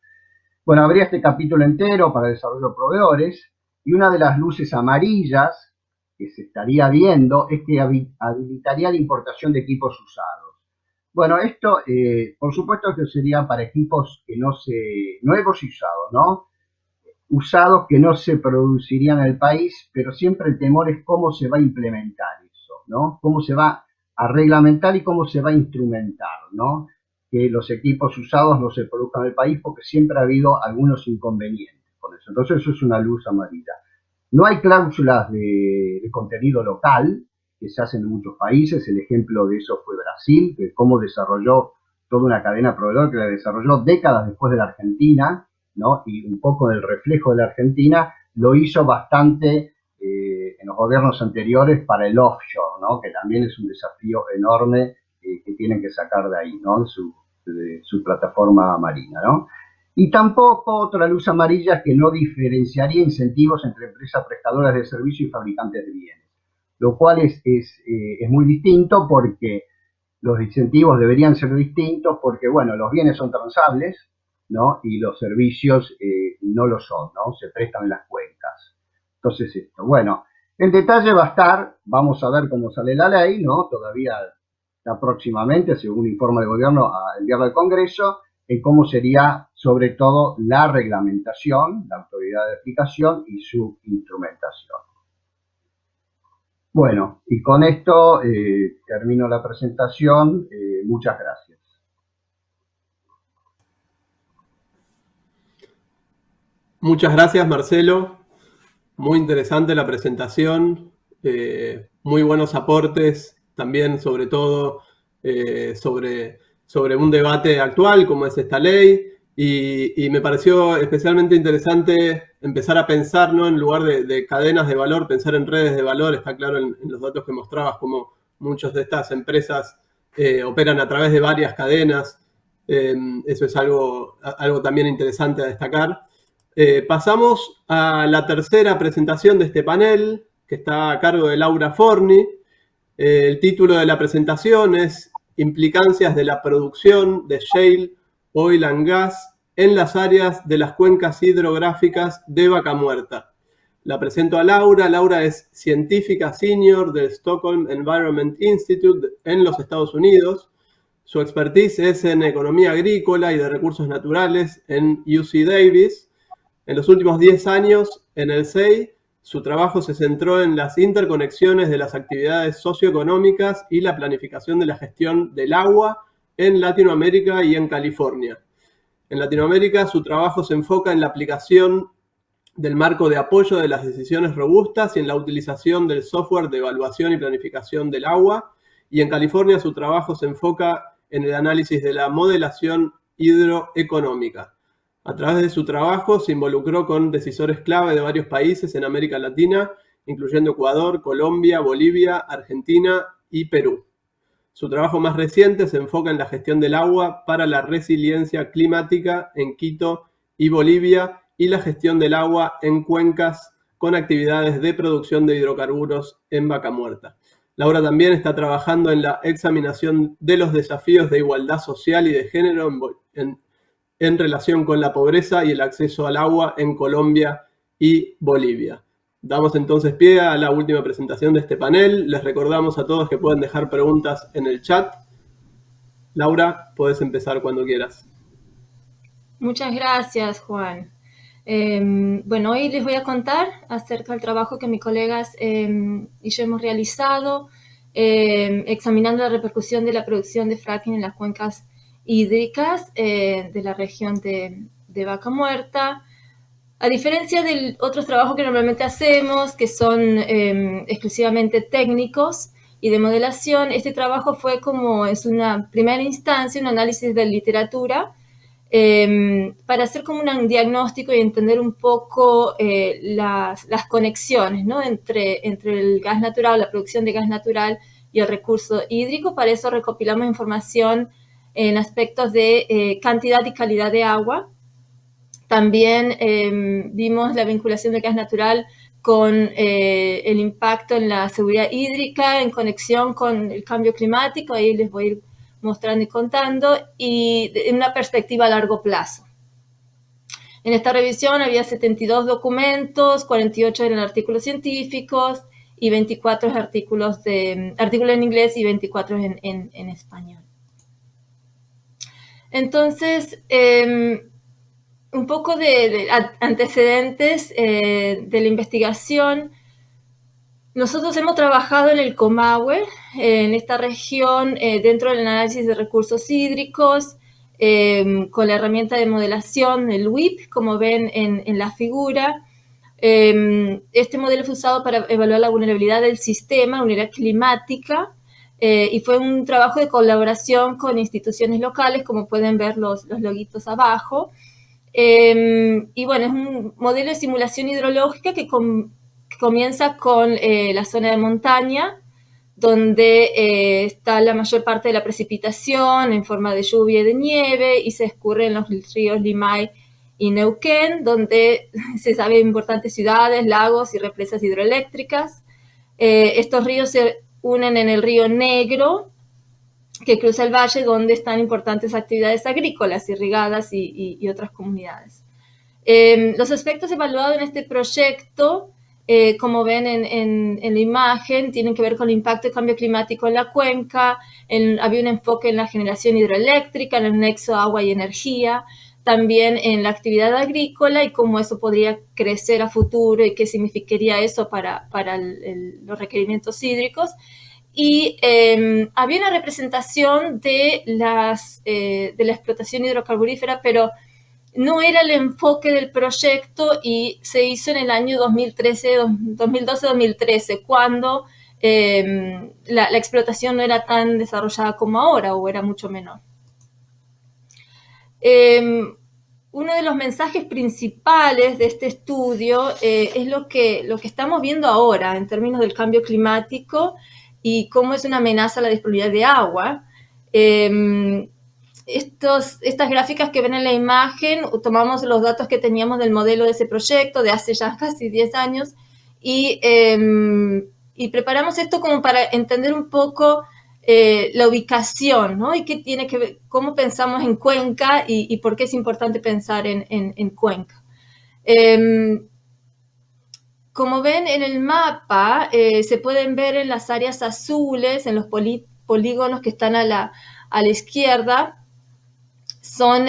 Bueno, habría este capítulo entero para el desarrollo de proveedores, y una de las luces amarillas que se estaría viendo es que habilitaría la importación de equipos usados. Bueno, esto, por supuesto que sería para equipos que nuevos y usados, ¿no? Usados que no se producirían en el país, pero siempre el temor es cómo se va a implementar eso, ¿no? Cómo se va a reglamentar y cómo se va a instrumentar, ¿no? Que los equipos usados no se produzcan en el país, porque siempre ha habido algunos inconvenientes con eso. Entonces eso es una luz amarilla. No hay cláusulas de contenido local que se hacen en muchos países. El ejemplo de eso fue Brasil, que cómo desarrolló toda una cadena proveedor que la desarrolló décadas después de la Argentina, ¿no? Y un poco del reflejo de la Argentina lo hizo bastante en los gobiernos anteriores para el offshore, ¿no? Que también es un desafío enorme que tienen que sacar de ahí, ¿no? De su plataforma marina, ¿no? Y tampoco otra luz amarilla, que no diferenciaría incentivos entre empresas prestadoras de servicios y fabricantes de bienes, lo cual es muy distinto, porque los incentivos deberían ser distintos, porque, bueno, los bienes son transables, ¿no? Y los servicios no lo son, ¿no? Se prestan en las cuencas. Entonces, esto, bueno, el detalle va a estar, vamos a ver cómo sale la ley, ¿no? Todavía está próximamente, según informa el gobierno, a enviarla al Congreso, en cómo sería, sobre todo, la reglamentación, la autoridad de aplicación y su instrumentación. Bueno, y con esto termino la presentación. Muchas gracias. Muchas gracias, Marcelo. Muy interesante la presentación, muy buenos aportes, también sobre todo sobre un debate actual como es esta ley, y me pareció especialmente interesante empezar a pensar, ¿no? En lugar de cadenas de valor, pensar en redes de valor. Está claro en los datos que mostrabas como muchas de estas empresas operan a través de varias cadenas. Eso es algo también interesante a destacar. Pasamos a la tercera presentación de este panel, que está a cargo de Laura Forni. El título de la presentación es Implicancias de la producción de shale, oil and gas en las áreas de las cuencas hidrográficas de Vaca Muerta. La presento a Laura. Laura es científica senior del Stockholm Environment Institute en los Estados Unidos. Su expertise es en economía agrícola y de recursos naturales en UC Davis. En los últimos 10 años, en el SEI, su trabajo se centró en las interconexiones de las actividades socioeconómicas y la planificación de la gestión del agua en Latinoamérica y en California. En Latinoamérica, su trabajo se enfoca en la aplicación del marco de apoyo de las decisiones robustas y en la utilización del software de evaluación y planificación del agua. Y en California, su trabajo se enfoca en el análisis de la modelación hidroeconómica. A través de su trabajo se involucró con decisores clave de varios países en América Latina, incluyendo Ecuador, Colombia, Bolivia, Argentina y Perú. Su trabajo más reciente se enfoca en la gestión del agua para la resiliencia climática en Quito y Bolivia y la gestión del agua en cuencas con actividades de producción de hidrocarburos en Vaca Muerta. Laura también está trabajando en la examinación de los desafíos de igualdad social y de género en relación con la pobreza y el acceso al agua en Colombia y Bolivia. Damos entonces pie a la última presentación de este panel. Les recordamos a todos que pueden dejar preguntas en el chat. Laura, puedes empezar cuando quieras. Muchas gracias, Juan. Bueno, hoy les voy a contar acerca del trabajo que mis colegas y yo hemos realizado examinando la repercusión de la producción de fracking en las cuencas hídricas de la región de Vaca Muerta. A diferencia de otros trabajos que normalmente hacemos, que son exclusivamente técnicos y de modelación, este trabajo fue como es una primera instancia, un análisis de literatura para hacer como un diagnóstico y entender un poco las conexiones, ¿no? entre el gas natural, la producción de gas natural y el recurso hídrico. Para eso recopilamos información en aspectos de cantidad y calidad de agua. También vimos la vinculación del gas natural con el impacto en la seguridad hídrica en conexión con el cambio climático. Ahí les voy a ir mostrando y contando, y en una perspectiva a largo plazo. En esta revisión había 72 documentos, 48 eran artículos científicos y 24 artículos en inglés y 24 en español. Entonces, un poco de antecedentes de la investigación. Nosotros hemos trabajado en el Comahue, en esta región, dentro del análisis de recursos hídricos, con la herramienta de modelación, el WIP, como ven en la figura. Este modelo fue usado para evaluar la vulnerabilidad del sistema, la vulnerabilidad climática, y fue un trabajo de colaboración con instituciones locales, como pueden ver los loguitos abajo. Y bueno, es un modelo de simulación hidrológica que comienza con la zona de montaña, donde está la mayor parte de la precipitación en forma de lluvia y de nieve, y se escurre en los ríos Limay y Neuquén, donde se sabe de importantes ciudades, lagos y represas hidroeléctricas. Estos ríos se unen en el río Negro, que cruza el valle, donde están importantes actividades agrícolas, irrigadas y otras comunidades. Los aspectos evaluados en este proyecto, como ven en la imagen, tienen que ver con el impacto del cambio climático en la cuenca. Había un enfoque en la generación hidroeléctrica, en el nexo agua y energía, también en la actividad agrícola y cómo eso podría crecer a futuro y qué significaría eso para los requerimientos hídricos. Y había una representación de la explotación hidrocarburífera, pero no era el enfoque del proyecto, y se hizo en el año 2012-2013, cuando la explotación no era tan desarrollada como ahora, o era mucho menor. Uno de los mensajes principales de este estudio es lo que estamos viendo ahora en términos del cambio climático y cómo es una amenaza a la disponibilidad de agua. Estas gráficas que ven en la imagen, tomamos los datos que teníamos del modelo de ese proyecto de hace ya casi 10 años y preparamos esto como para entender un poco la ubicación, ¿no? Y qué tiene que ver, cómo pensamos en Cuenca y por qué es importante pensar en Cuenca. Como ven en el mapa, se pueden ver en las áreas azules, en los polígonos que están a la izquierda, son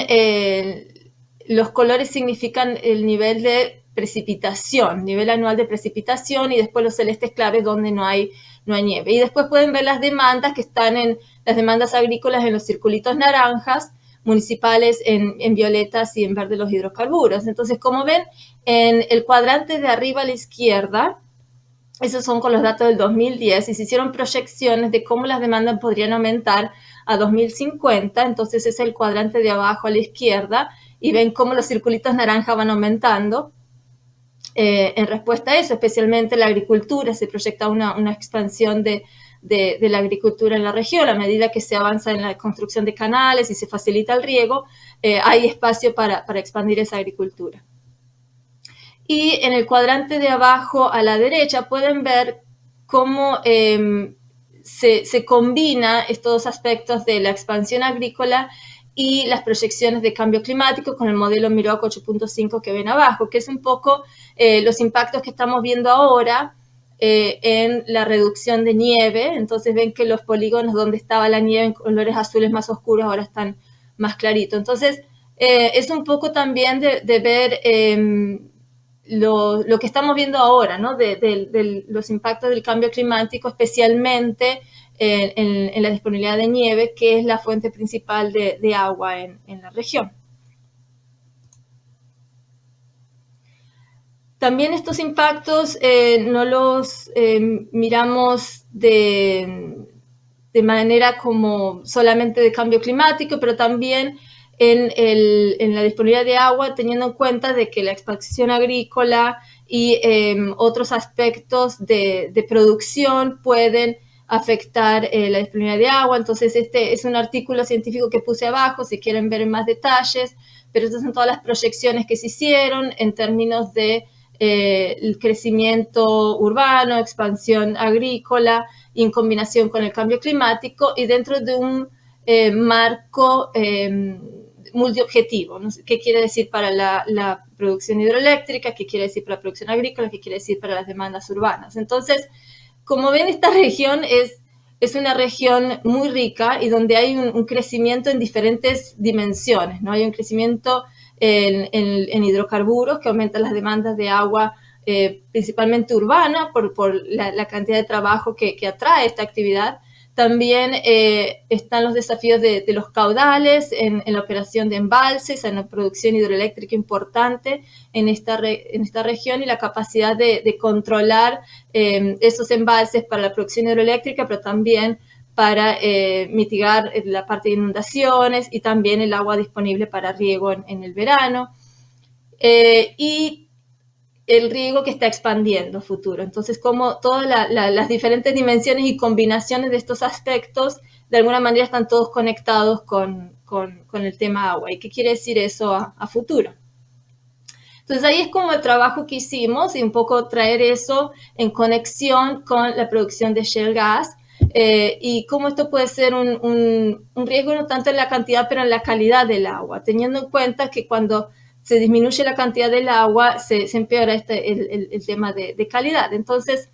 los colores significan el nivel de precipitación, nivel anual de precipitación, y después los celestes claros donde no hay nieve. Y después pueden ver las demandas que están en las demandas agrícolas en los circulitos naranjas, municipales en violetas y en verde los hidrocarburos. Entonces, como ven, en el cuadrante de arriba a la izquierda, esos son con los datos del 2010, y se hicieron proyecciones de cómo las demandas podrían aumentar a 2050. Entonces es el cuadrante de abajo a la izquierda, y ven cómo los circulitos naranja van aumentando en respuesta a eso, especialmente la agricultura. Se proyecta una expansión de la agricultura en la región. A medida que se avanza en la construcción de canales y se facilita el riego, hay espacio para expandir esa agricultura. Y en el cuadrante de abajo a la derecha pueden ver cómo se combina estos dos aspectos de la expansión agrícola y las proyecciones de cambio climático con el modelo MIROC 8.5 que ven abajo, que es un poco los impactos que estamos viendo ahora en la reducción de nieve. Entonces ven que los polígonos donde estaba la nieve en colores azules más oscuros ahora están más claritos. Entonces es un poco también de ver lo que estamos viendo ahora, ¿no? de los impactos del cambio climático, especialmente en la disponibilidad de nieve, que es la fuente principal de agua en la región. También estos impactos no los miramos de manera como solamente de cambio climático, pero también en la disponibilidad de agua, teniendo en cuenta de que la expansión agrícola y otros aspectos de producción pueden afectar la disponibilidad de agua. Entonces, este es un artículo científico que puse abajo, si quieren ver más detalles, pero estas son todas las proyecciones que se hicieron en términos de el crecimiento urbano, expansión agrícola, y en combinación con el cambio climático, y dentro de un marco multiobjetivo, ¿no? ¿Qué quiere decir para la producción hidroeléctrica? ¿Qué quiere decir para la producción agrícola? ¿Qué quiere decir para las demandas urbanas? Entonces, como ven, esta región es una región muy rica y donde hay un crecimiento en diferentes dimensiones, ¿no? Hay un crecimiento en hidrocarburos que aumenta las demandas de agua, principalmente urbana, por la cantidad de trabajo que atrae esta actividad. También están los desafíos de los caudales en la operación de embalses, en la producción hidroeléctrica importante en esta región, y la capacidad de controlar esos embalses para la producción hidroeléctrica, pero también para mitigar la parte de inundaciones y también el agua disponible para riego en el verano. Y el riego que está expandiendo futuro. Entonces, como todas las diferentes dimensiones y combinaciones de estos aspectos, de alguna manera están todos conectados con el tema agua. ¿Y qué quiere decir eso a futuro? Entonces, ahí es como el trabajo que hicimos, y un poco traer eso en conexión con la producción de shale gas, y cómo esto puede ser un riesgo no tanto en la cantidad, pero en la calidad del agua, teniendo en cuenta que cuando se disminuye la cantidad del agua, se empeora el tema de calidad. Entonces,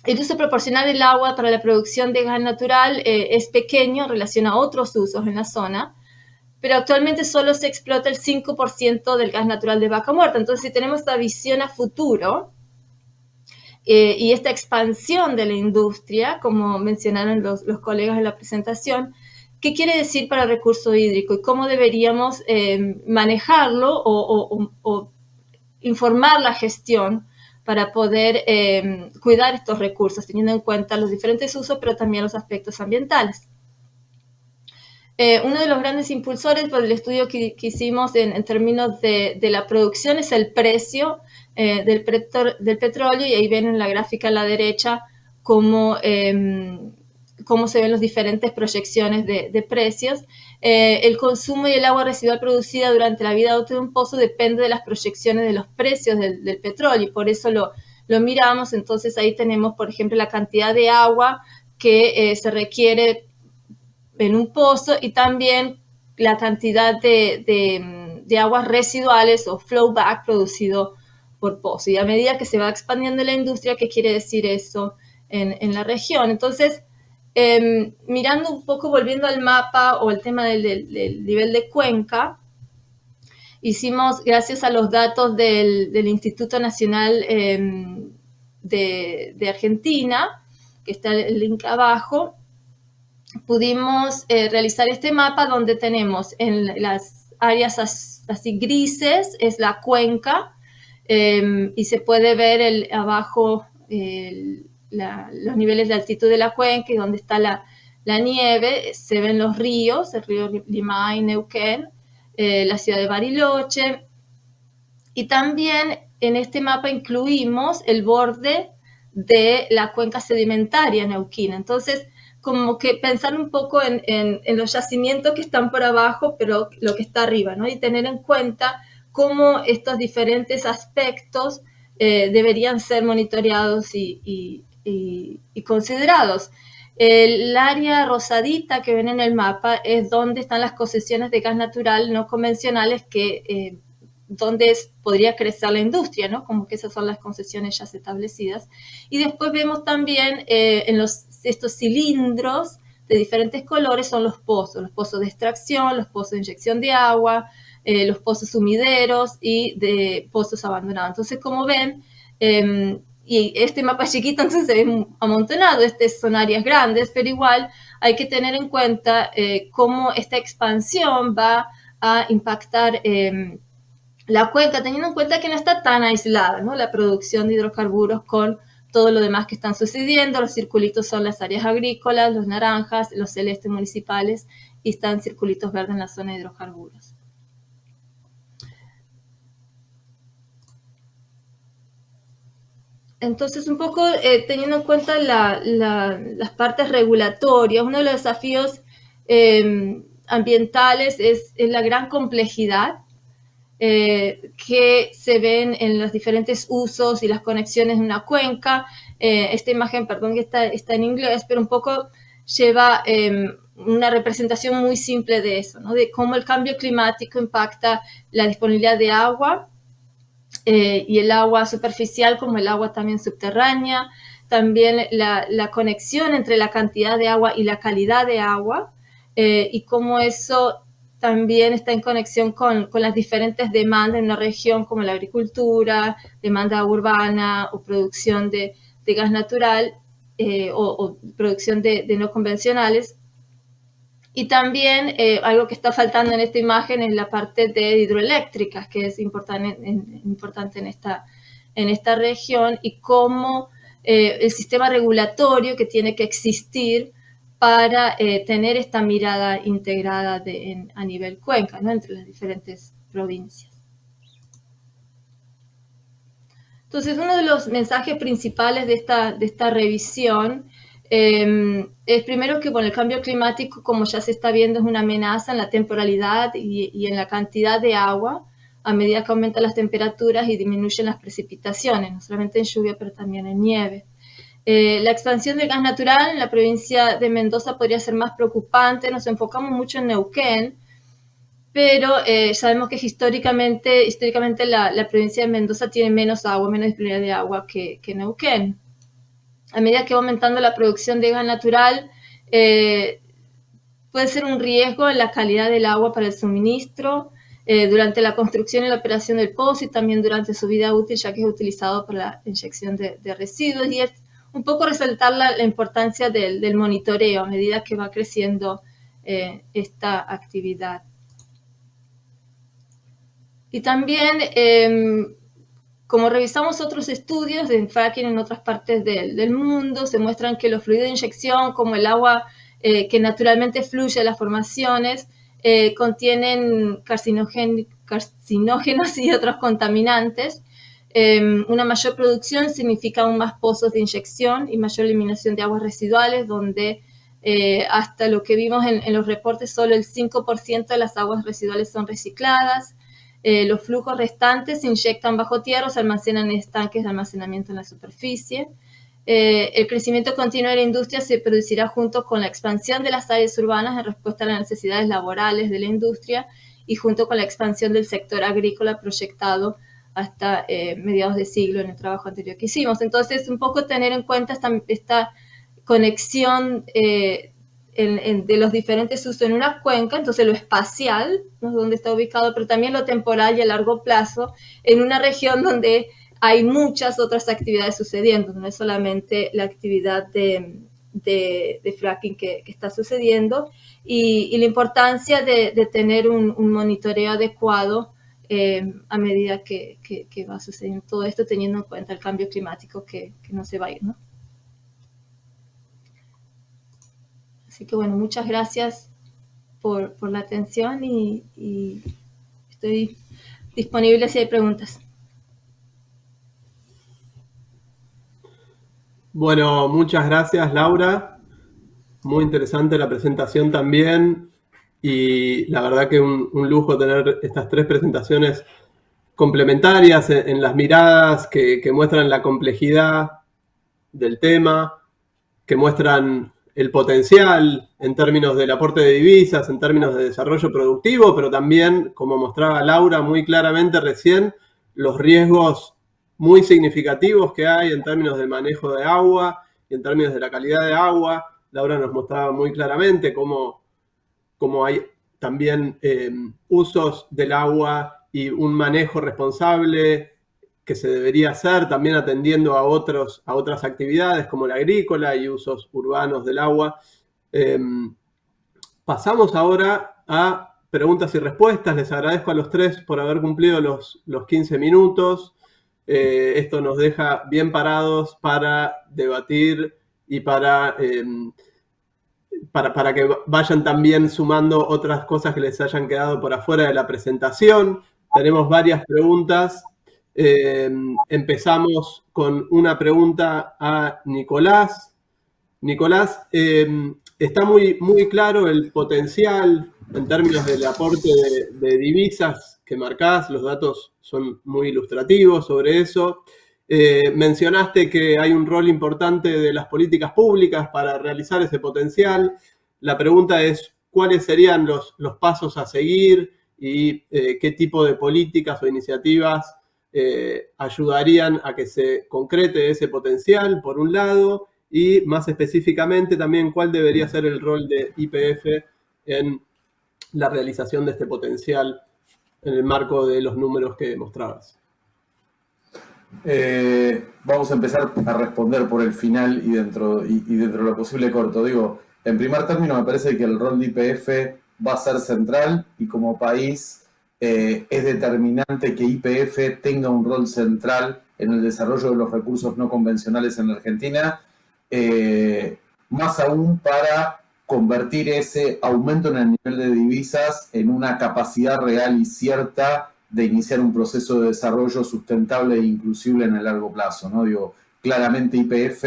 el uso proporcional del agua para la producción de gas natural es pequeño en relación a otros usos en la zona, pero actualmente solo se explota el 5% del gas natural de vaca muerta. Entonces, si tenemos esta visión a futuro y esta expansión de la industria, como mencionaron los colegas en la presentación, ¿qué quiere decir para el recurso hídrico y cómo deberíamos manejarlo o informar la gestión para poder cuidar estos recursos, teniendo en cuenta los diferentes usos, pero también los aspectos ambientales? Uno de los grandes impulsores por el estudio que hicimos en términos de la producción es el precio del petróleo, y ahí ven en la gráfica a la derecha cómo se ven las diferentes proyecciones de precios. El consumo y el agua residual producida durante la vida útil de un pozo depende de las proyecciones de los precios del petróleo, y por eso lo miramos. Entonces ahí tenemos, por ejemplo, la cantidad de agua que se requiere en un pozo, y también la cantidad de aguas residuales o flowback producido por pozo. Y a medida que se va expandiendo la industria, ¿qué quiere decir eso en la región? Entonces, mirando un poco, volviendo al mapa o el tema del nivel de cuenca, hicimos, gracias a los datos del Instituto Nacional de Argentina, que está el link abajo, pudimos realizar este mapa donde tenemos en las áreas así grises es la cuenca, y se puede ver abajo los niveles de altitud de la cuenca y donde está la nieve. Se ven los ríos, el río Limay, Neuquén, la ciudad de Bariloche, y también en este mapa incluimos el borde de la cuenca sedimentaria neuquina. Entonces, como que pensar un poco en los yacimientos que están por abajo, pero lo que está arriba, ¿no? Y tener en cuenta cómo estos diferentes aspectos deberían ser monitoreados y considerados. El área rosadita que ven en el mapa es donde están las concesiones de gas natural no convencionales, que donde podría crecer la industria, ¿no? Como que esas son las concesiones ya establecidas. Y después vemos también en estos cilindros de diferentes colores son los pozos de extracción, los pozos de inyección de agua, los pozos sumideros y de pozos abandonados. Entonces, como ven, y este mapa es chiquito, entonces se ve amontonado. Son áreas grandes, pero igual hay que tener en cuenta cómo esta expansión va a impactar la cuenca, teniendo en cuenta que no está tan aislada, ¿no? La producción de hidrocarburos con todo lo demás que están sucediendo. Los circulitos son las áreas agrícolas, los naranjas, los celestes municipales y está en circulitos verdes en la zona de hidrocarburos. Entonces, un poco teniendo en cuenta las partes regulatorias, uno de los desafíos ambientales es la gran complejidad que se ven en los diferentes usos y las conexiones de una cuenca. Esta imagen, perdón que está en inglés, pero un poco lleva una representación muy simple de eso, ¿no? De cómo el cambio climático impacta la disponibilidad de agua, y el agua superficial como el agua también subterránea, también la conexión entre la cantidad de agua y la calidad de agua, y cómo eso también está en conexión con las diferentes demandas en una región como la agricultura, demanda urbana o producción de gas natural, o producción de no convencionales. Y también algo que está faltando en esta imagen es la parte de hidroeléctricas, que es importante en esta región, y cómo el sistema regulatorio que tiene que existir para tener esta mirada integrada a nivel cuenca, ¿no? Entre las diferentes provincias. Entonces, uno de los mensajes principales de esta revisión es primero que, bueno, el cambio climático, como ya se está viendo, es una amenaza en la temporalidad y en la cantidad de agua a medida que aumentan las temperaturas y disminuyen las precipitaciones, no solamente en lluvia, pero también en nieve. La expansión del gas natural en la provincia de Mendoza podría ser más preocupante. Nos enfocamos mucho en Neuquén, pero sabemos que históricamente la provincia de Mendoza tiene menos agua, menos disponibilidad de agua que Neuquén. A medida que va aumentando la producción de gas natural, puede ser un riesgo en la calidad del agua para el suministro, durante la construcción y la operación del pozo y también durante su vida útil, ya que es utilizado para la inyección de residuos. Y es un poco resaltar la importancia del monitoreo a medida que va creciendo esta actividad. Y también, como revisamos otros estudios de fracking en otras partes del mundo, se muestran que los fluidos de inyección, como el agua que naturalmente fluye a las formaciones, contienen carcinógenos y otros contaminantes. Una mayor producción significa aún más pozos de inyección y mayor eliminación de aguas residuales, donde hasta lo que vimos en los reportes, solo el 5% de las aguas residuales son recicladas. Los flujos restantes se inyectan bajo tierra o se almacenan en estanques de almacenamiento en la superficie. El crecimiento continuo de la industria se producirá junto con la expansión de las áreas urbanas en respuesta a las necesidades laborales de la industria y junto con la expansión del sector agrícola proyectado hasta mediados de siglo en el trabajo anterior que hicimos. Entonces, un poco tener en cuenta esta conexión de los diferentes usos en una cuenca, entonces lo espacial, ¿no?, donde está ubicado, pero también lo temporal y a largo plazo, en una región donde hay muchas otras actividades sucediendo, no es solamente la actividad de fracking que está sucediendo, y la importancia de tener un monitoreo adecuado a medida que va sucediendo todo esto, teniendo en cuenta el cambio climático que no se va a ir, ¿no? Así que bueno, muchas gracias por la atención y estoy disponible si hay preguntas. Bueno, muchas gracias, Laura. Muy interesante la presentación también. Y la verdad que un lujo tener estas tres presentaciones complementarias en las miradas que muestran la complejidad del tema, que muestran el potencial en términos del aporte de divisas, en términos de desarrollo productivo, pero también, como mostraba Laura muy claramente recién, los riesgos muy significativos que hay en términos del manejo de agua y en términos de la calidad de agua. Laura nos mostraba muy claramente cómo hay también usos del agua y un manejo responsable que se debería hacer, también atendiendo a otras actividades como la agrícola y usos urbanos del agua. Pasamos ahora a preguntas y respuestas. Les agradezco a los tres por haber cumplido los 15 minutos. Esto nos deja bien parados para debatir y para para que vayan también sumando otras cosas que les hayan quedado por afuera de la presentación. Tenemos varias preguntas. Empezamos con una pregunta a Nicolás. Nicolás, está muy claro el potencial en términos del aporte de divisas que marcás, los datos son muy ilustrativos sobre eso. Mencionaste que hay un rol importante de las políticas públicas para realizar ese potencial. La pregunta es, ¿cuáles serían los pasos a seguir y qué tipo de políticas o iniciativas ayudarían a que se concrete ese potencial, por un lado? Y más específicamente también, ¿cuál debería ser el rol de YPF en la realización de este potencial en el marco de los números que mostrabas? Vamos a empezar a responder por el final y dentro de lo posible corto. Digo, en primer término me parece que el rol de YPF va a ser central y como país es determinante que YPF tenga un rol central en el desarrollo de los recursos no convencionales en la Argentina, más aún para convertir ese aumento en el nivel de divisas en una capacidad real y cierta de iniciar un proceso de desarrollo sustentable e inclusive en el largo plazo, ¿no? Digo, claramente YPF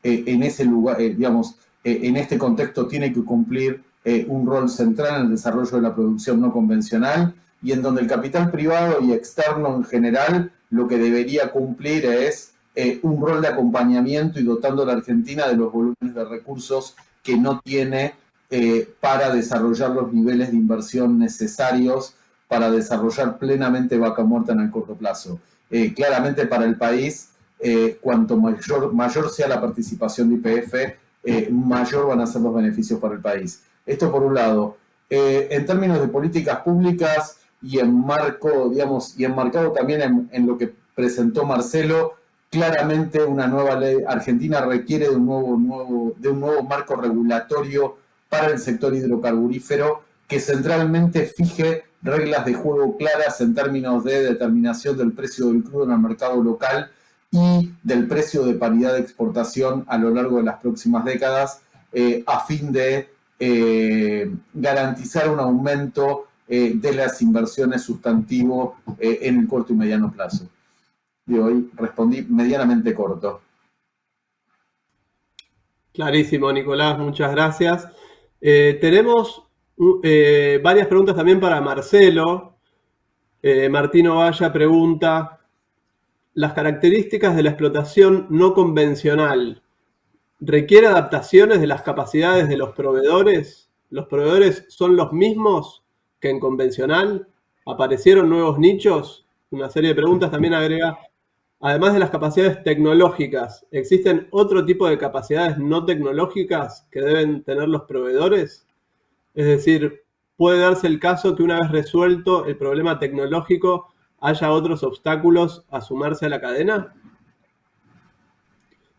en ese lugar, en este contexto tiene que cumplir un rol central en el desarrollo de la producción no convencional y en donde el capital privado y externo en general lo que debería cumplir es un rol de acompañamiento y dotando a la Argentina de los volúmenes de recursos que no tiene para desarrollar los niveles de inversión necesarios para desarrollar plenamente Vaca Muerta en el corto plazo. Claramente para el país, cuanto mayor sea la participación de YPF, mayor van a ser los beneficios para el país. Esto por un lado. En términos de políticas públicas y enmarcado también en lo que presentó Marcelo, claramente una nueva ley argentina requiere de un nuevo marco regulatorio para el sector hidrocarburífero que centralmente fije reglas de juego claras en términos de determinación del precio del crudo en el mercado local y del precio de paridad de exportación a lo largo de las próximas décadas, a fin de garantizar un aumento de las inversiones sustantivo en el corto y mediano plazo. De hoy respondí medianamente corto. Clarísimo, Nicolás, muchas gracias. Tenemos varias preguntas también para Marcelo. Martino Valla pregunta, ¿las características de la explotación no convencional requiere adaptaciones de las capacidades de los proveedores? ¿Los proveedores son los mismos que en convencional? ¿Aparecieron nuevos nichos? Una serie de preguntas también agrega, además de las capacidades tecnológicas, ¿existen otro tipo de capacidades no tecnológicas que deben tener los proveedores? Es decir, puede darse el caso que una vez resuelto el problema tecnológico haya otros obstáculos a sumarse a la cadena.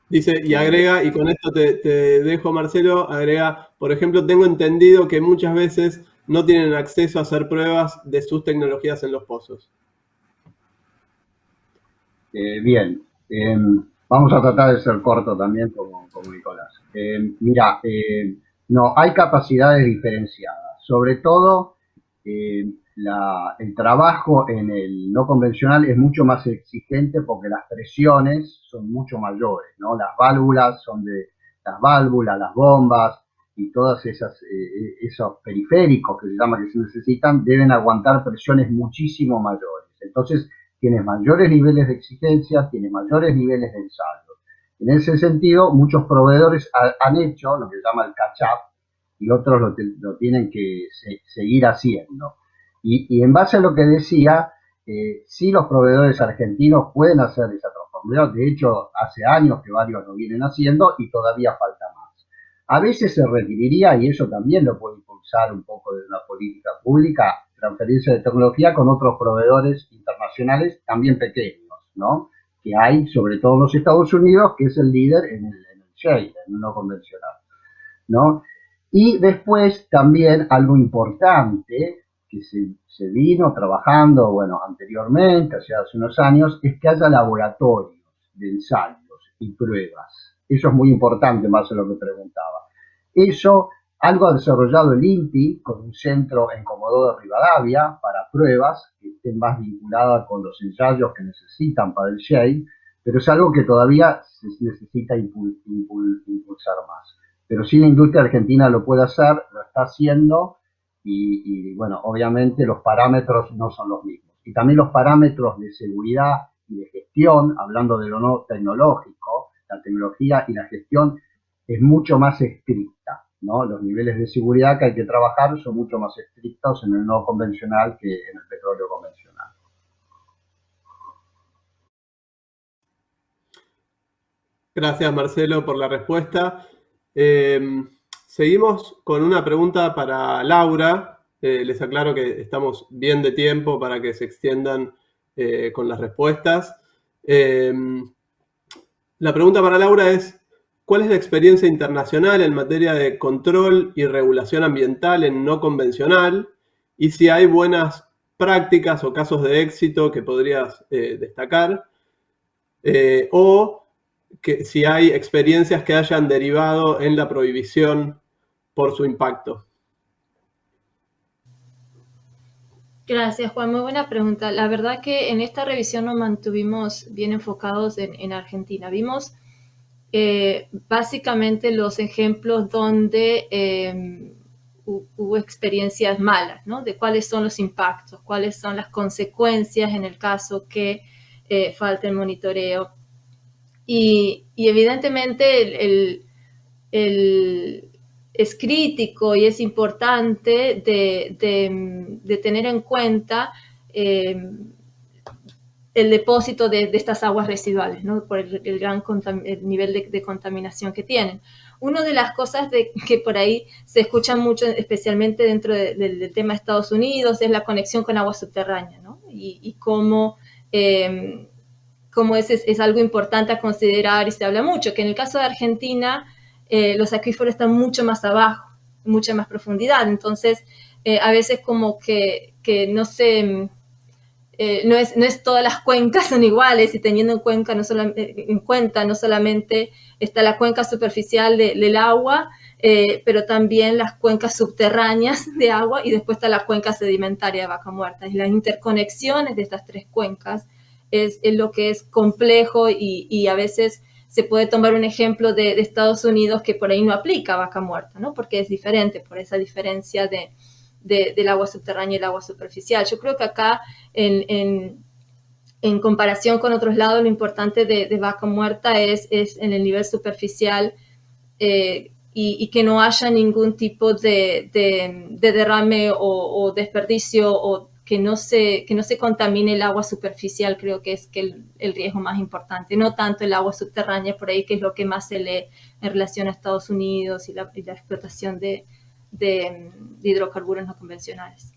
Dice, y agrega, y con esto te dejo, Marcelo, agrega, por ejemplo, tengo entendido que muchas veces no tienen acceso a hacer pruebas de sus tecnologías en los pozos. Bien, vamos a tratar de ser corto también como Nicolás. Mira, no, hay capacidades diferenciadas, sobre todo el trabajo en el no convencional es mucho más exigente porque las presiones son mucho mayores, ¿no? Las válvulas son de las válvulas, las bombas y todos esos periféricos que se llama que se necesitan deben aguantar presiones muchísimo mayores. Entonces, tiene mayores niveles de exigencia, tiene mayores niveles de ensayo. En ese sentido, muchos proveedores han hecho lo que se llama el catch-up y otros lo tienen que seguir haciendo. Y en base a lo que decía, sí los proveedores argentinos pueden hacer esa transformación. De hecho, hace años que varios lo vienen haciendo y todavía falta más. A veces se requeriría, y eso también lo puede impulsar un poco de una política pública, transferencia de tecnología con otros proveedores internacionales también pequeños, ¿no? Que hay, sobre todo en los Estados Unidos, que es el líder en el shale, en el no convencional, ¿no? Y después también algo importante que se vino trabajando, bueno, anteriormente, hace unos años, es que haya laboratorios de ensayos y pruebas. Eso es muy importante, más de lo que preguntaba. Eso Algo ha desarrollado el INPI con un centro en Comodoro Rivadavia para pruebas que estén más vinculadas con los ensayos que necesitan para el shale, pero es algo que todavía se necesita impulsar más. Pero sí la industria argentina lo puede hacer, lo está haciendo y bueno, obviamente los parámetros no son los mismos. Y también los parámetros de seguridad y de gestión, hablando de lo no tecnológico, la tecnología y la gestión es mucho más estricta, ¿no? Los niveles de seguridad que hay que trabajar son mucho más estrictos en el no convencional que en el petróleo convencional. Gracias, Marcelo, por la respuesta. Seguimos con una pregunta para Laura. Les aclaro que estamos bien de tiempo para que se extiendan con las respuestas. La pregunta para Laura es: ¿cuál es la experiencia internacional en materia de control y regulación ambiental en no convencional? Y si hay buenas prácticas o casos de éxito que podrías destacar. O que si hay experiencias que hayan derivado en la prohibición por su impacto. Gracias, Juan. Muy buena pregunta. La verdad que en esta revisión nos mantuvimos bien enfocados en Argentina. Vimos básicamente los ejemplos donde hubo experiencias malas, ¿no? De cuáles son los impactos, cuáles son las consecuencias en el caso que falte el monitoreo. Y evidentemente es crítico y es importante de tener en cuenta el depósito de estas aguas residuales, ¿no? Por el gran el nivel de contaminación que tienen. Una de las cosas que por ahí se escuchan mucho, especialmente dentro del tema de Estados Unidos, es la conexión con agua subterránea, ¿no? Y cómo es algo importante a considerar y se habla mucho, que en el caso de Argentina los acuíferos están mucho más abajo, mucha más profundidad, entonces a veces como que no se... no es todas las cuencas son iguales y teniendo en cuenta no solamente está la cuenca superficial del agua, pero también las cuencas subterráneas de agua y después está la cuenca sedimentaria de Vaca Muerta. Y las interconexiones de estas tres cuencas es lo que es complejo y a veces se puede tomar un ejemplo de Estados Unidos que por ahí no aplica a Vaca Muerta, ¿no? Porque es diferente, por esa diferencia del agua subterránea y el agua superficial. Yo creo que acá, en comparación con otros lados, lo importante de Vaca Muerta es en el nivel superficial y que no haya ningún tipo de derrame o desperdicio o que no se contamine el agua superficial. Creo que es el riesgo más importante, no tanto el agua subterránea por ahí, que es lo que más se lee en relación a Estados Unidos y la explotación de hidrocarburos no convencionales.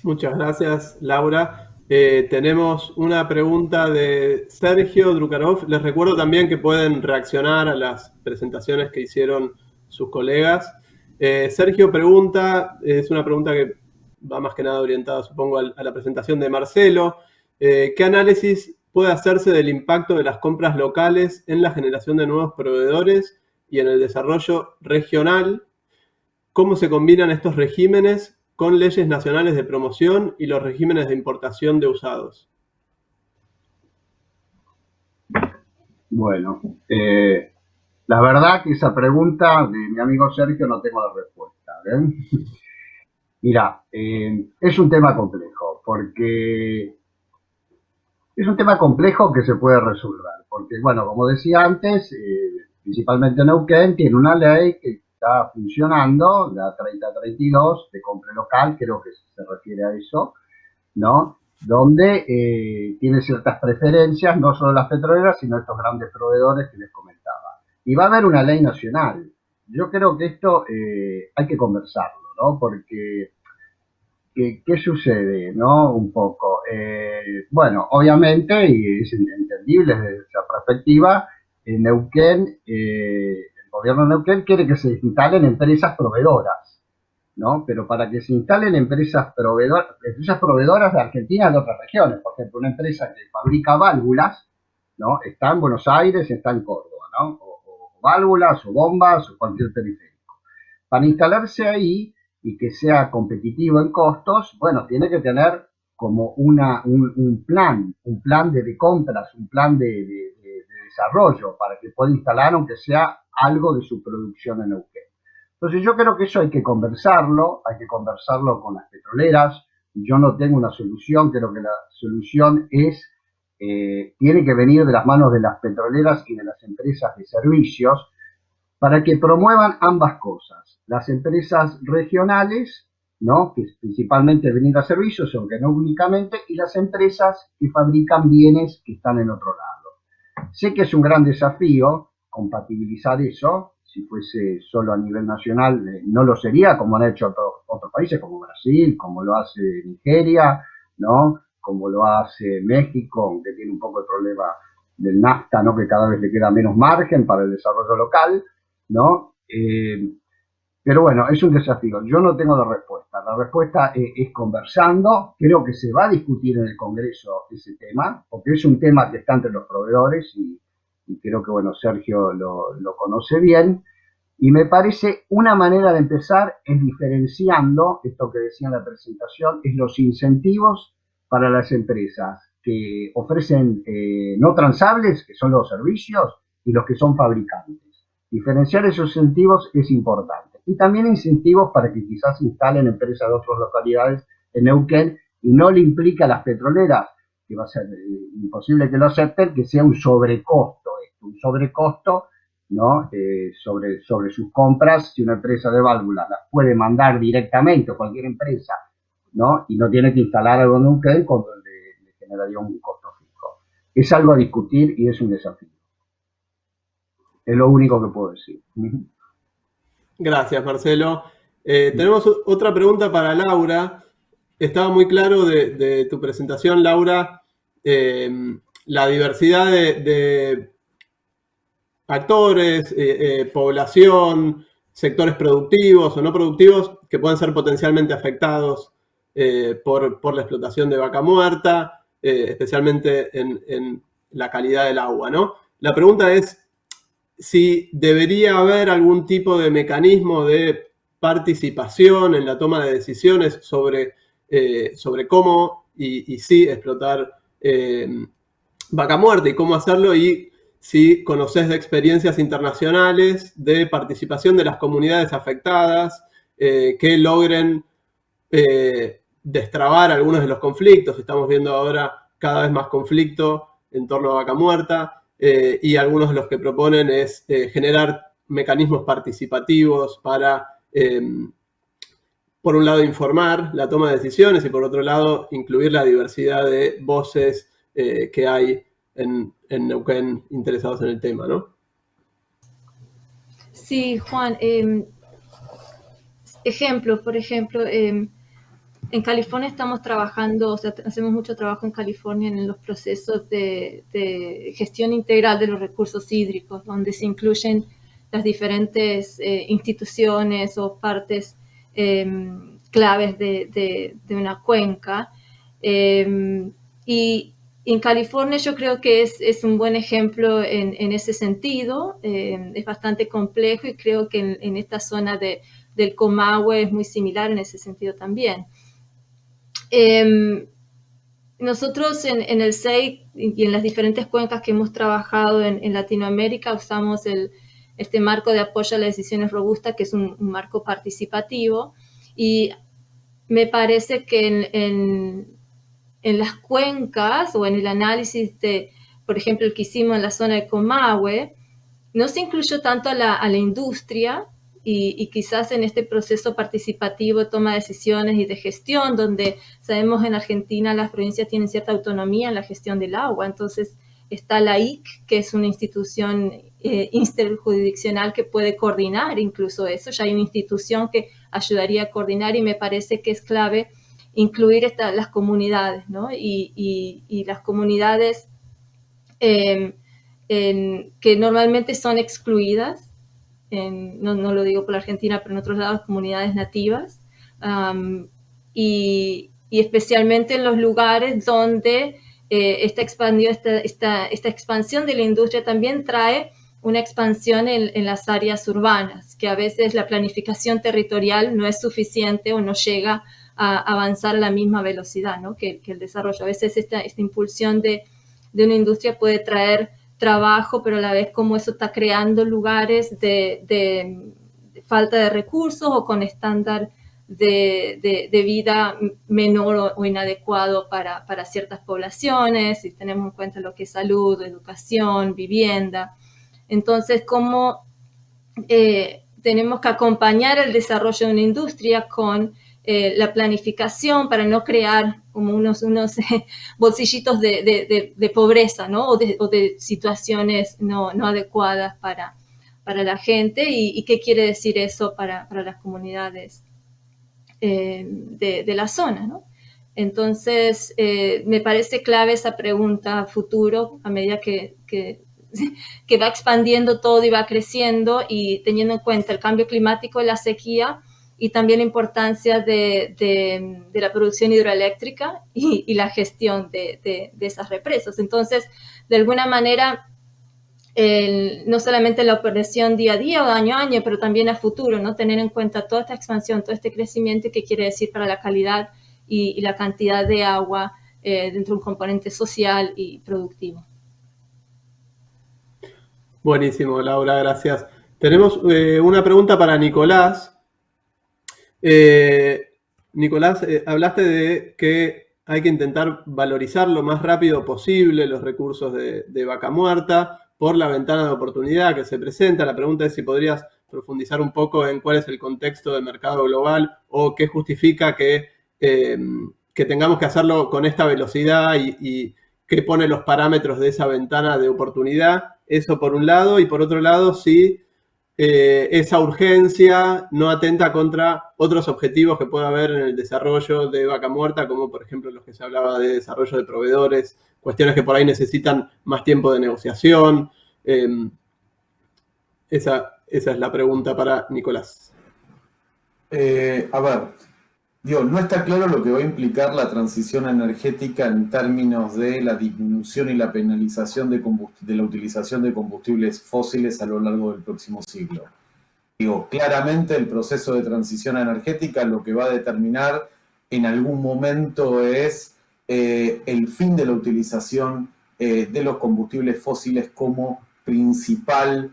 Muchas gracias, Laura. Tenemos una pregunta de Sergio Drukarov. Les recuerdo también que pueden reaccionar a las presentaciones que hicieron sus colegas. Sergio pregunta, es una pregunta que va más que nada orientada, supongo, a la presentación de Marcelo. ¿Qué análisis puede hacerse del impacto de las compras locales en la generación de nuevos proveedores y en el desarrollo regional? ¿Cómo se combinan estos regímenes con leyes nacionales de promoción y los regímenes de importación de usados? Bueno, la verdad que esa pregunta de mi amigo Sergio no tengo la respuesta. Mira, es un tema complejo, porque es un tema complejo que se puede resolver, porque, bueno, como decía antes, principalmente Neuquén tiene una ley que está funcionando, la 3032 de compra local, creo que se refiere a eso, ¿no? Donde tiene ciertas preferencias, no solo las petroleras, sino estos grandes proveedores que les comentaba. Y va a haber una ley nacional. Yo creo que esto hay que conversarlo, ¿no? Porque, ¿qué sucede, no? Un poco. Bueno, obviamente, y es entendible desde esa perspectiva, Neuquén, el gobierno de Neuquén quiere que se instalen empresas proveedoras, ¿no? Pero para que se instalen empresas proveedoras de Argentina de otras regiones, por ejemplo, una empresa que fabrica válvulas, ¿no? Está en Buenos Aires, está en Córdoba, ¿no? O válvulas o bombas o cualquier periférico. Para instalarse ahí y que sea competitivo en costos, bueno, tiene que tener como un plan de compras, un plan de desarrollo para que pueda instalar aunque sea algo de su producción en Neuquén. Entonces yo creo que eso hay que conversarlo con las petroleras. Yo no tengo una solución, creo que la solución tiene que venir de las manos de las petroleras y de las empresas de servicios para que promuevan ambas cosas. Las empresas regionales, ¿no?, que principalmente brindan servicios, aunque no únicamente, y las empresas que fabrican bienes que están en otro lado. Sé que es un gran desafío compatibilizar eso. Si fuese solo a nivel nacional, no lo sería, como han hecho otros países, como Brasil, como lo hace Nigeria, ¿no?, como lo hace México, aunque tiene un poco el problema del NAFTA, ¿no?, que cada vez le queda menos margen para el desarrollo local, ¿no? Pero bueno, es un desafío. Yo no tengo la respuesta. La respuesta es conversando. Creo que se va a discutir en el Congreso ese tema, porque es un tema que está entre los proveedores y creo que, bueno, Sergio lo conoce bien. Y me parece una manera de empezar es diferenciando, esto que decía en la presentación, es los incentivos para las empresas que ofrecen no transables, que son los servicios, y los que son fabricantes. Diferenciar esos incentivos es importante. Y también incentivos para que quizás instalen empresas de otras localidades en Neuquén y no le implica a las petroleras, que va a ser imposible que lo acepten, que sea un sobrecosto, ¿no?, sobre sus compras. Si una empresa de válvulas las puede mandar directamente, o cualquier empresa, ¿no?, y no tiene que instalar algo en Neuquén, cuando le generaría un costo fijo. Es algo a discutir y es un desafío. Es lo único que puedo decir. Gracias, Marcelo. Tenemos otra pregunta para Laura. Estaba muy claro de tu presentación, Laura, la diversidad de actores, población, sectores productivos o no productivos que pueden ser potencialmente afectados por la explotación de vaca muerta, especialmente en la calidad del agua, ¿no? La pregunta es si debería haber algún tipo de mecanismo de participación en la toma de decisiones sobre cómo y si explotar vaca muerta y cómo hacerlo, y si conoces de experiencias internacionales de participación de las comunidades afectadas que logren destrabar algunos de los conflictos. Estamos viendo ahora cada vez más conflicto en torno a vaca muerta. Y algunos de los que proponen es generar mecanismos participativos para, por un lado, informar la toma de decisiones y, por otro lado, incluir la diversidad de voces que hay en Neuquén interesados en el tema, ¿no? Sí, Juan. Ejemplos, por ejemplo, en California estamos trabajando, o sea, hacemos mucho trabajo en California en los procesos de gestión integral de los recursos hídricos, donde se incluyen las diferentes instituciones o partes claves de una cuenca. Y en California yo creo que es un buen ejemplo en ese sentido. Es bastante complejo y creo que en esta zona del Comahue es muy similar en ese sentido también. Nosotros en el SEI y en las diferentes cuencas que hemos trabajado en Latinoamérica usamos este marco de apoyo a las decisiones robustas, que es un marco participativo, y me parece que en las cuencas o en el análisis por ejemplo, el que hicimos en la zona de Comahue, no se incluyó tanto a la industria, y quizás en este proceso participativo, toma de decisiones y de gestión, donde sabemos en Argentina las provincias tienen cierta autonomía en la gestión del agua. Entonces está la IC, que es una institución interjurisdiccional que puede coordinar incluso eso. Ya hay una institución que ayudaría a coordinar, y me parece que es clave incluir las comunidades, ¿no? Y las comunidades que normalmente son excluidas, no lo digo por la Argentina, pero en otros lados, comunidades nativas, y especialmente en los lugares donde esta expansión de la industria también trae una expansión en las áreas urbanas, que a veces la planificación territorial no es suficiente o no llega a avanzar a la misma velocidad, ¿no? que el desarrollo. A veces esta impulsión de una industria puede traer trabajo, pero a la vez como eso está creando lugares de falta de recursos o con estándar de vida menor o inadecuado para ciertas poblaciones, si tenemos en cuenta lo que es salud, educación, vivienda. Entonces, ¿cómo tenemos que acompañar el desarrollo de una industria con la planificación para no crear como unos bolsillitos de pobreza, ¿no? o de situaciones no adecuadas para la gente? ¿Y qué quiere decir eso para las comunidades de la zona, ¿no? Entonces, me parece clave esa pregunta a futuro, a medida que va expandiendo todo y va creciendo, y teniendo en cuenta el cambio climático y la sequía, y también la importancia de la producción hidroeléctrica y la gestión de esas represas. Entonces, de alguna manera, no solamente la operación día a día o año a año, pero también a futuro, ¿no? Tener en cuenta toda esta expansión, todo este crecimiento, que quiere decir para la calidad y la cantidad de agua dentro de un componente social y productivo. Buenísimo, Laura, gracias. Tenemos una pregunta para Nicolás. Nicolás, hablaste de que hay que intentar valorizar lo más rápido posible los recursos de Vaca Muerta por la ventana de oportunidad que se presenta. La pregunta es si podrías profundizar un poco en cuál es el contexto del mercado global o qué justifica que tengamos que hacerlo con esta velocidad y qué pone los parámetros de esa ventana de oportunidad. Eso por un lado, y por otro lado, si esa urgencia no atenta contra otros objetivos que pueda haber en el desarrollo de Vaca Muerta, como por ejemplo los que se hablaba de desarrollo de proveedores, cuestiones que por ahí necesitan más tiempo de negociación. Esa es la pregunta para Nicolás. A ver, no está claro lo que va a implicar la transición energética en términos de la disminución y la penalización de la utilización de combustibles fósiles a lo largo del próximo siglo. Claramente el proceso de transición energética lo que va a determinar en algún momento es el fin de la utilización de los combustibles fósiles como principal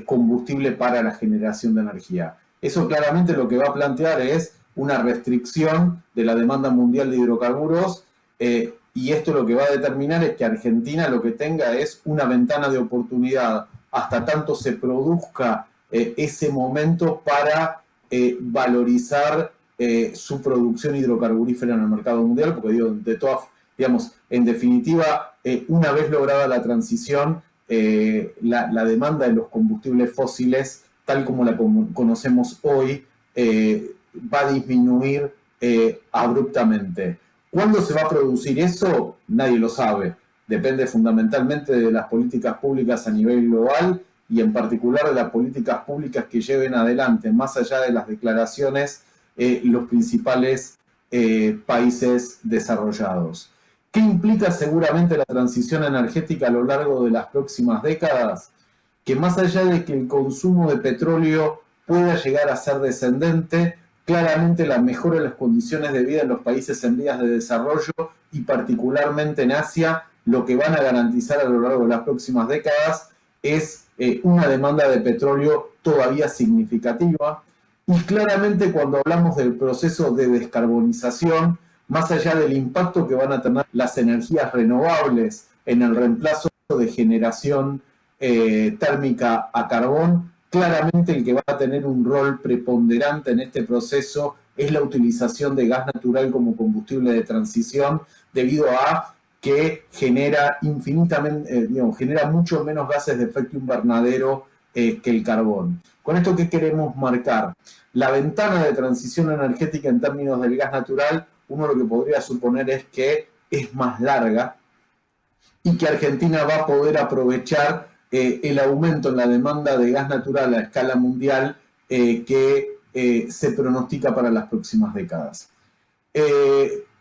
combustible para la generación de energía. Eso claramente lo que va a plantear es una restricción de la demanda mundial de hidrocarburos, y esto lo que va a determinar es que Argentina lo que tenga es una ventana de oportunidad hasta tanto se produzca ese momento para valorizar su producción hidrocarburífera en el mercado mundial, porque en definitiva, una vez lograda la transición, la demanda de los combustibles fósiles, tal como la conocemos hoy, va a disminuir abruptamente. ¿Cuándo se va a producir eso? Nadie lo sabe. Depende fundamentalmente de las políticas públicas a nivel global y en particular de las políticas públicas que lleven adelante, más allá de las declaraciones, los principales países desarrollados. ¿Qué implica seguramente la transición energética a lo largo de las próximas décadas? Que más allá de que el consumo de petróleo pueda llegar a ser descendente, claramente la mejora de las condiciones de vida en los países en vías de desarrollo y particularmente en Asia, lo que van a garantizar a lo largo de las próximas décadas es una demanda de petróleo todavía significativa. Y claramente cuando hablamos del proceso de descarbonización, más allá del impacto que van a tener las energías renovables en el reemplazo de generación térmica a carbón, claramente el que va a tener un rol preponderante en este proceso es la utilización de gas natural como combustible de transición, debido a que genera genera mucho menos gases de efecto invernadero que el carbón. ¿Con esto qué queremos marcar? La ventana de transición energética en términos del gas natural, uno lo que podría suponer es que es más larga y que Argentina va a poder aprovechar el aumento en la demanda de gas natural a escala mundial que se pronostica para las próximas décadas.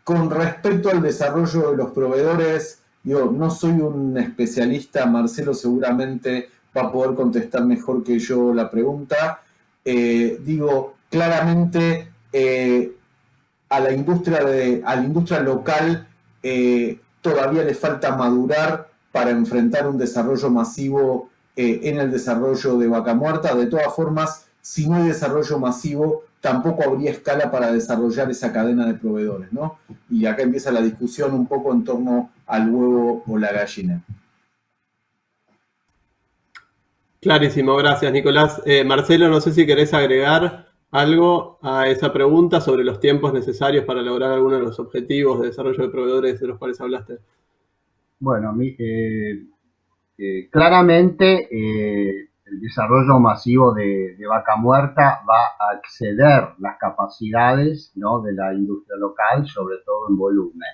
Con respecto al desarrollo de los proveedores, no soy un especialista, Marcelo seguramente va a poder contestar mejor que yo la pregunta. Digo, claramente a la industria local todavía le falta madurar para enfrentar un desarrollo masivo en el desarrollo de Vaca Muerta. De todas formas, si no hay desarrollo masivo, tampoco habría escala para desarrollar esa cadena de proveedores, ¿no? Y acá empieza la discusión un poco en torno al huevo o la gallina. Clarísimo, gracias Nicolás. Marcelo, no sé si querés agregar algo a esa pregunta sobre los tiempos necesarios para lograr alguno de los objetivos de desarrollo de proveedores de los cuales hablaste. Bueno, claramente el desarrollo masivo de Vaca Muerta va a exceder las capacidades, ¿no?, de la industria local, sobre todo en volumen.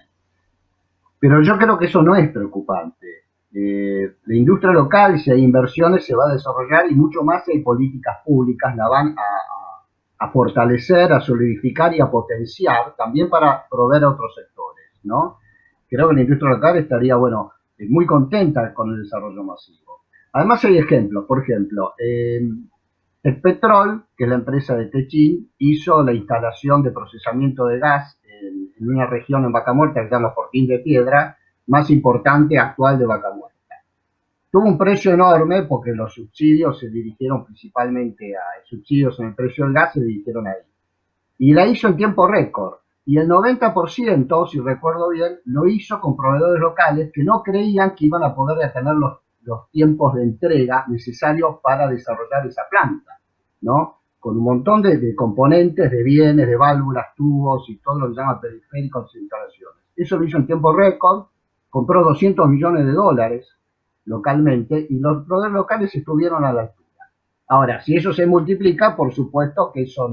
Pero yo creo que eso no es preocupante. La industria local, si hay inversiones, se va a desarrollar, y mucho más si hay políticas públicas, la van a fortalecer, a solidificar y a potenciar también para proveer a otros sectores, ¿no? Creo que la industria local estaría, bueno, muy contenta con el desarrollo masivo. Además hay ejemplos, por ejemplo, Petróleos, que es la empresa de Techín, hizo la instalación de procesamiento de gas en una región en Vaca Muerta que se llama Fortín de Piedra, más importante actual de Vaca Muerta. Tuvo un precio enorme porque los subsidios se dirigieron principalmente subsidios en el precio del gas, se dirigieron ahí. Y la hizo en tiempo récord. Y el 90%, si recuerdo bien, lo hizo con proveedores locales que no creían que iban a poder tener los tiempos de entrega necesarios para desarrollar esa planta, ¿no? Con un montón de componentes, de bienes, de válvulas, tubos y todo lo que se llama periféricos e instalaciones. Eso lo hizo en tiempo récord, compró $200 millones localmente, y los proveedores locales estuvieron a la altura. Ahora, si eso se multiplica, por supuesto que eso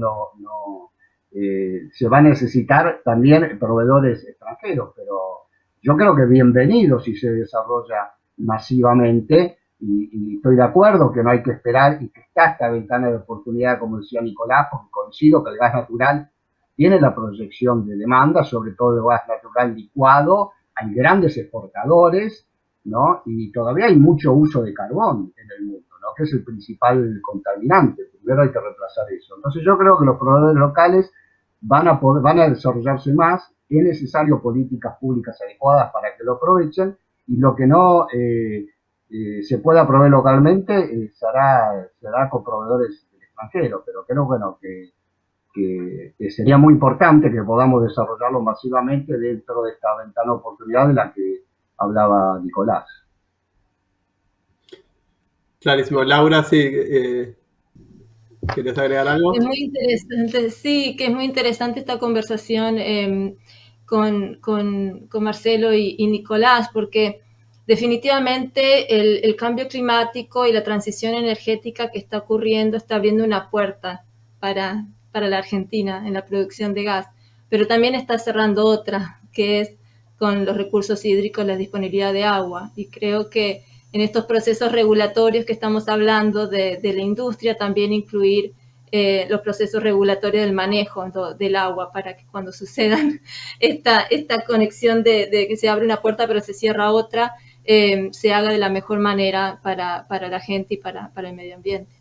se va a necesitar también proveedores extranjeros, pero yo creo que bienvenido si se desarrolla masivamente, y estoy de acuerdo que no hay que esperar y que está esta ventana de oportunidad, como decía Nicolás, porque coincido que el gas natural tiene la proyección de demanda, sobre todo el gas natural licuado, hay grandes exportadores, ¿no? Y todavía hay mucho uso de carbón en el mundo, ¿no?, que es el principal contaminante. Primero hay que reemplazar eso. Entonces yo creo que los proveedores locales van a desarrollarse más. Es necesario políticas públicas adecuadas para que lo aprovechen, y lo que no se pueda proveer localmente será con proveedores extranjeros, pero creo, bueno, que sería muy importante que podamos desarrollarlo masivamente dentro de esta ventana de oportunidad de la que hablaba Nicolás. Clarísimo. Laura, sí, ¿querías agregar algo? Es muy interesante, sí, que es muy interesante esta conversación con Marcelo y Nicolás, porque definitivamente el cambio climático y la transición energética que está ocurriendo está abriendo una puerta para la Argentina en la producción de gas, pero también está cerrando otra, que es con los recursos hídricos, la disponibilidad de agua. Y creo que en estos procesos regulatorios que estamos hablando de la industria, también incluir los procesos regulatorios del manejo del agua, para que cuando sucedan esta conexión de que se abre una puerta pero se cierra otra, se haga de la mejor manera para la gente y para el medio ambiente.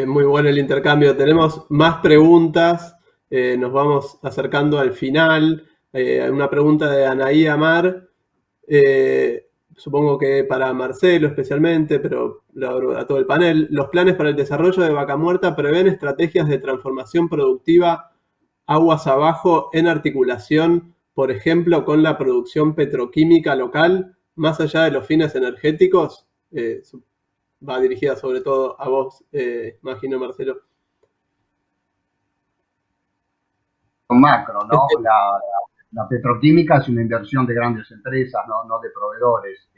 Muy bueno el intercambio. Tenemos más preguntas. Nos vamos acercando al final. Una pregunta de Anaí Amar. Supongo que para Marcelo especialmente, pero a todo el panel. ¿Los planes para el desarrollo de Vaca Muerta prevén estrategias de transformación productiva aguas abajo en articulación, por ejemplo, con la producción petroquímica local, más allá de los fines energéticos? Va dirigida sobre todo a vos, imagino, Marcelo. Macro, ¿no? La petroquímica es una inversión de grandes empresas, no de proveedores.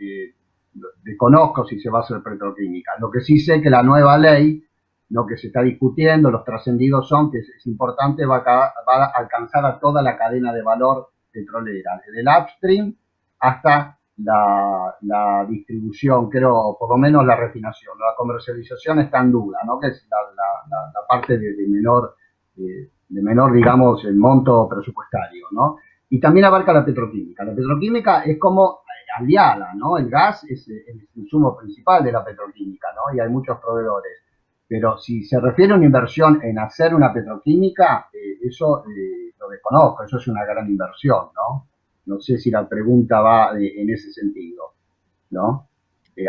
Desconozco si se va a hacer petroquímica. Lo que sí sé que la nueva ley, lo que se está discutiendo, los trascendidos son que es importante, va a alcanzar a toda la cadena de valor petrolera, desde el upstream hasta la distribución, creo, por lo menos la refinación. La comercialización está en duda, ¿no?, que es la parte de menor, digamos, el monto presupuestario, ¿no? Y también abarca la petroquímica. La petroquímica es como aliada, ¿no? El gas es el insumo principal de la petroquímica, ¿no? Y hay muchos proveedores. Pero si se refiere a una inversión en hacer una petroquímica, eso lo desconozco, eso es una gran inversión, ¿no? No sé si la pregunta va en ese sentido, ¿no?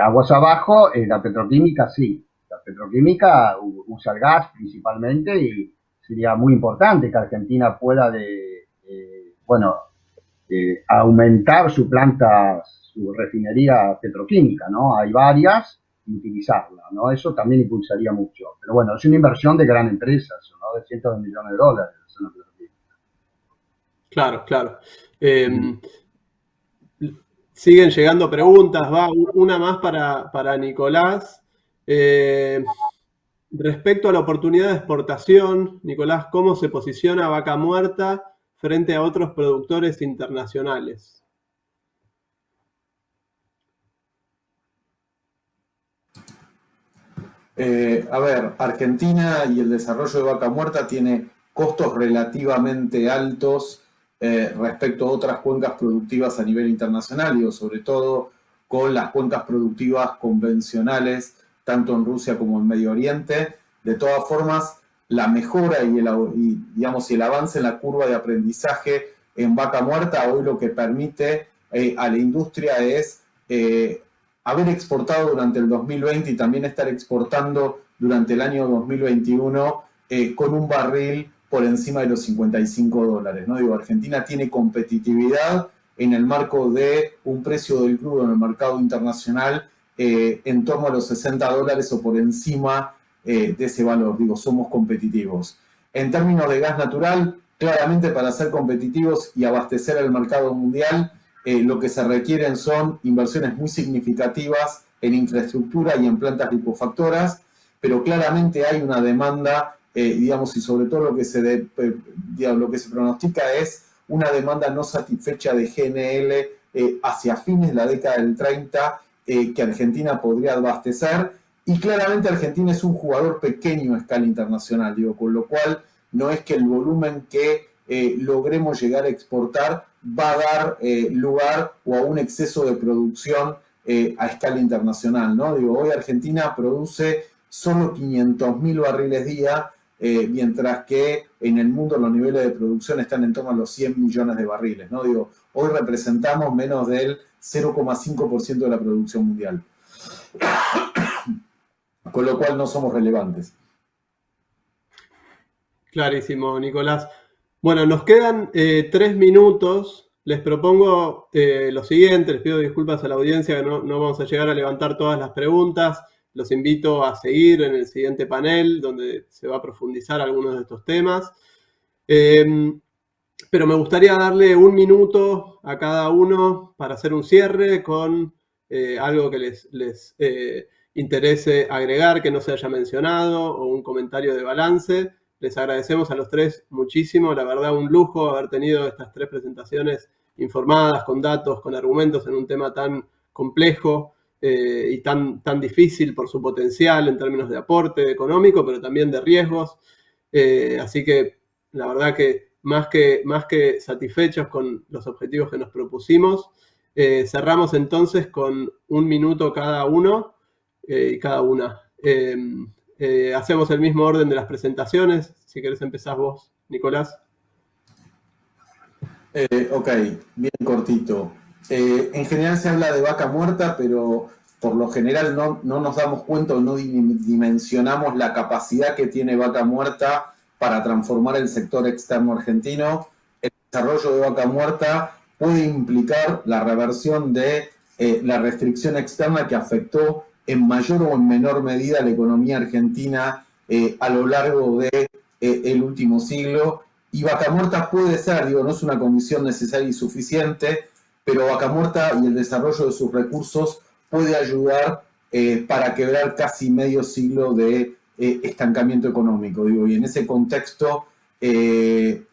Aguas abajo, la petroquímica sí. La petroquímica usa el gas principalmente y sería muy importante que Argentina pueda aumentar su planta, su refinería petroquímica, ¿no? Hay varias y utilizarla, ¿no? Eso también impulsaría mucho. Pero bueno, es una inversión de gran empresa, ¿no? De cientos de millones de dólares. Claro, claro. Siguen llegando preguntas, va una más para Nicolás. Respecto a la oportunidad de exportación, Nicolás, ¿cómo se posiciona Vaca Muerta frente a otros productores internacionales? A ver, Argentina y el desarrollo de Vaca Muerta tiene costos relativamente altos respecto a otras cuencas productivas a nivel internacional, digo, sobre todo con las cuencas productivas convencionales, tanto en Rusia como en Medio Oriente. De todas formas, la mejora y el avance en la curva de aprendizaje en Vaca Muerta hoy lo que permite a la industria es haber exportado durante el 2020 y también estar exportando durante el año 2021 con un barril por encima de los $55, ¿no? Digo, Argentina tiene competitividad en el marco de un precio del crudo en el mercado internacional en torno a los $60 o por encima de ese valor. Digo, somos competitivos. En términos de gas natural, claramente para ser competitivos y abastecer al mercado mundial, lo que se requieren son inversiones muy significativas en infraestructura y en plantas licuefactoras, pero claramente hay una demanda, digamos, y sobre todo lo que se pronostica es una demanda no satisfecha de GNL hacia fines de la década del 30 que Argentina podría abastecer, y claramente Argentina es un jugador pequeño a escala internacional, digo, con lo cual no es que el volumen que logremos llegar a exportar va a dar lugar o a un exceso de producción a escala internacional, ¿no? Digo, hoy Argentina produce solo 500.000 barriles día, mientras que en el mundo los niveles de producción están en torno a los 100 millones de barriles, ¿no? Digo, hoy representamos menos del 0,5% de la producción mundial, con lo cual no somos relevantes. Clarísimo, Nicolás. Bueno, nos quedan 3 minutos. Les propongo lo siguiente, les pido disculpas a la audiencia que no vamos a llegar a levantar todas las preguntas. Los invito a seguir en el siguiente panel, donde se va a profundizar algunos de estos temas. Pero me gustaría darle 1 minuto a cada uno para hacer un cierre con algo que les interese agregar, que no se haya mencionado, o un comentario de balance. Les agradecemos a los tres muchísimo, la verdad un lujo haber tenido estas 3 presentaciones informadas, con datos, con argumentos en un tema tan complejo y tan difícil por su potencial en términos de aporte económico, pero también de riesgos. Así que la verdad que más que satisfechos con los objetivos que nos propusimos, cerramos entonces con 1 minuto cada uno y cada una. Hacemos el mismo orden de las presentaciones. Si querés empezás vos, Nicolás. Ok, bien cortito. En general se habla de vaca muerta, pero por lo general no nos damos cuenta o no dimensionamos la capacidad que tiene Vaca Muerta para transformar el sector externo argentino. El desarrollo de Vaca Muerta puede implicar la reversión de la restricción externa que afectó en mayor o en menor medida la economía argentina a lo largo del último siglo. Y Vaca Muerta puede ser, digo, no es una condición necesaria y suficiente, pero Vaca Muerta y el desarrollo de sus recursos puede ayudar para quebrar casi medio siglo de estancamiento económico, digo, y en ese contexto se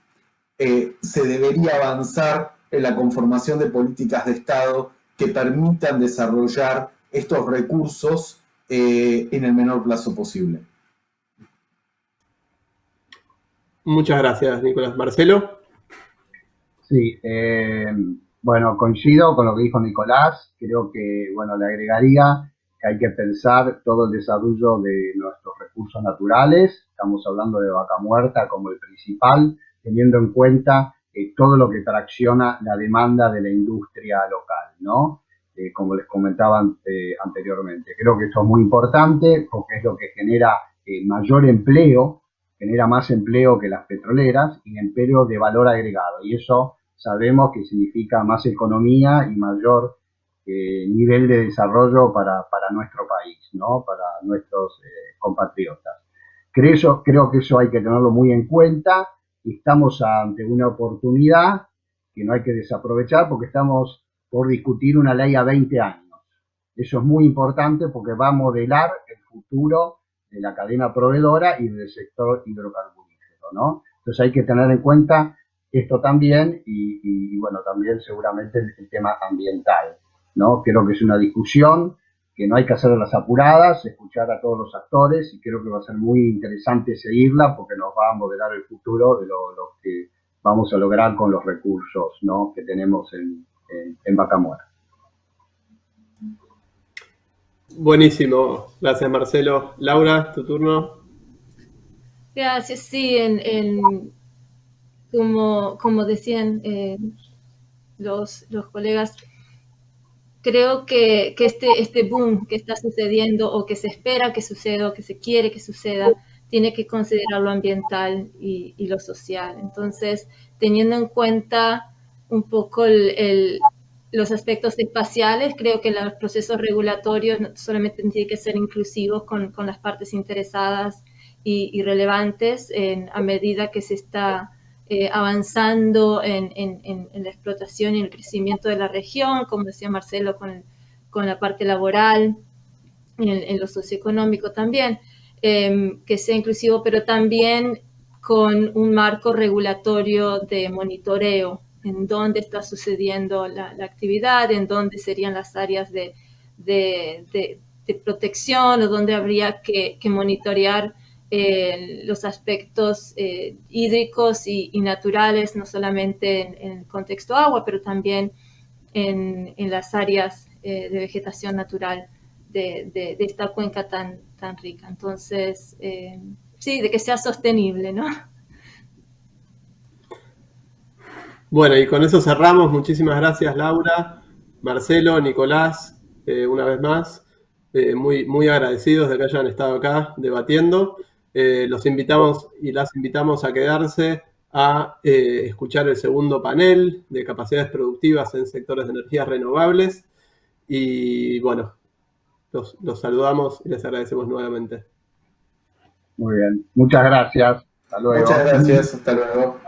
debería avanzar en la conformación de políticas de Estado que permitan desarrollar estos recursos en el menor plazo posible. Muchas gracias, Nicolás. Marcelo. Sí, Bueno, coincido con lo que dijo Nicolás. Creo que, bueno, le agregaría que hay que pensar todo el desarrollo de nuestros recursos naturales. Estamos hablando de Vaca Muerta como el principal, teniendo en cuenta todo lo que tracciona la demanda de la industria local, ¿no? Como les comentaba anteriormente. Creo que esto es muy importante porque es lo que genera mayor empleo, genera más empleo que las petroleras y empleo de valor agregado. Y eso sabemos que significa más economía y mayor nivel de desarrollo para nuestro país, ¿no? Para nuestros compatriotas. Creo que eso hay que tenerlo muy en cuenta. Estamos ante una oportunidad que no hay que desaprovechar porque estamos por discutir una ley a 20 años. Eso es muy importante porque va a modelar el futuro de la cadena proveedora y del sector hidrocarburífero, ¿no? Entonces hay que tener en cuenta esto también y bueno, también seguramente el tema ambiental, ¿no? Creo que es una discusión que no hay que hacer las apuradas, escuchar a todos los actores y creo que va a ser muy interesante seguirla porque nos va a modelar el futuro de lo que vamos a lograr con los recursos, ¿no? Que tenemos en Vaca Muerta. Buenísimo, gracias Marcelo. Laura, tu turno. Gracias, sí, como decían los colegas, creo que este boom que está sucediendo o que se espera que suceda o que se quiere que suceda, tiene que considerar lo ambiental y lo social. Entonces, teniendo en cuenta un poco los aspectos espaciales, creo que los procesos regulatorios no solamente tienen que ser inclusivos con las partes interesadas y relevantes a medida que se está avanzando en la explotación y el crecimiento de la región, como decía Marcelo, con la parte laboral, en lo socioeconómico también, que sea inclusivo, pero también con un marco regulatorio de monitoreo, en dónde está sucediendo la actividad, en dónde serían las áreas de protección o dónde habría que monitorear los aspectos hídricos y naturales, no solamente en el contexto agua, pero también en las áreas de vegetación natural de esta cuenca tan rica. Entonces, sí, de que sea sostenible, ¿no? Bueno, y con eso cerramos. Muchísimas gracias, Laura, Marcelo, Nicolás, una vez más. Muy agradecidos de que hayan estado acá debatiendo. Los invitamos y las invitamos a quedarse a escuchar el segundo panel de capacidades productivas en sectores de energías renovables. Y bueno, los saludamos y les agradecemos nuevamente. Muy bien, muchas gracias. Hasta luego. Muchas gracias, hasta luego.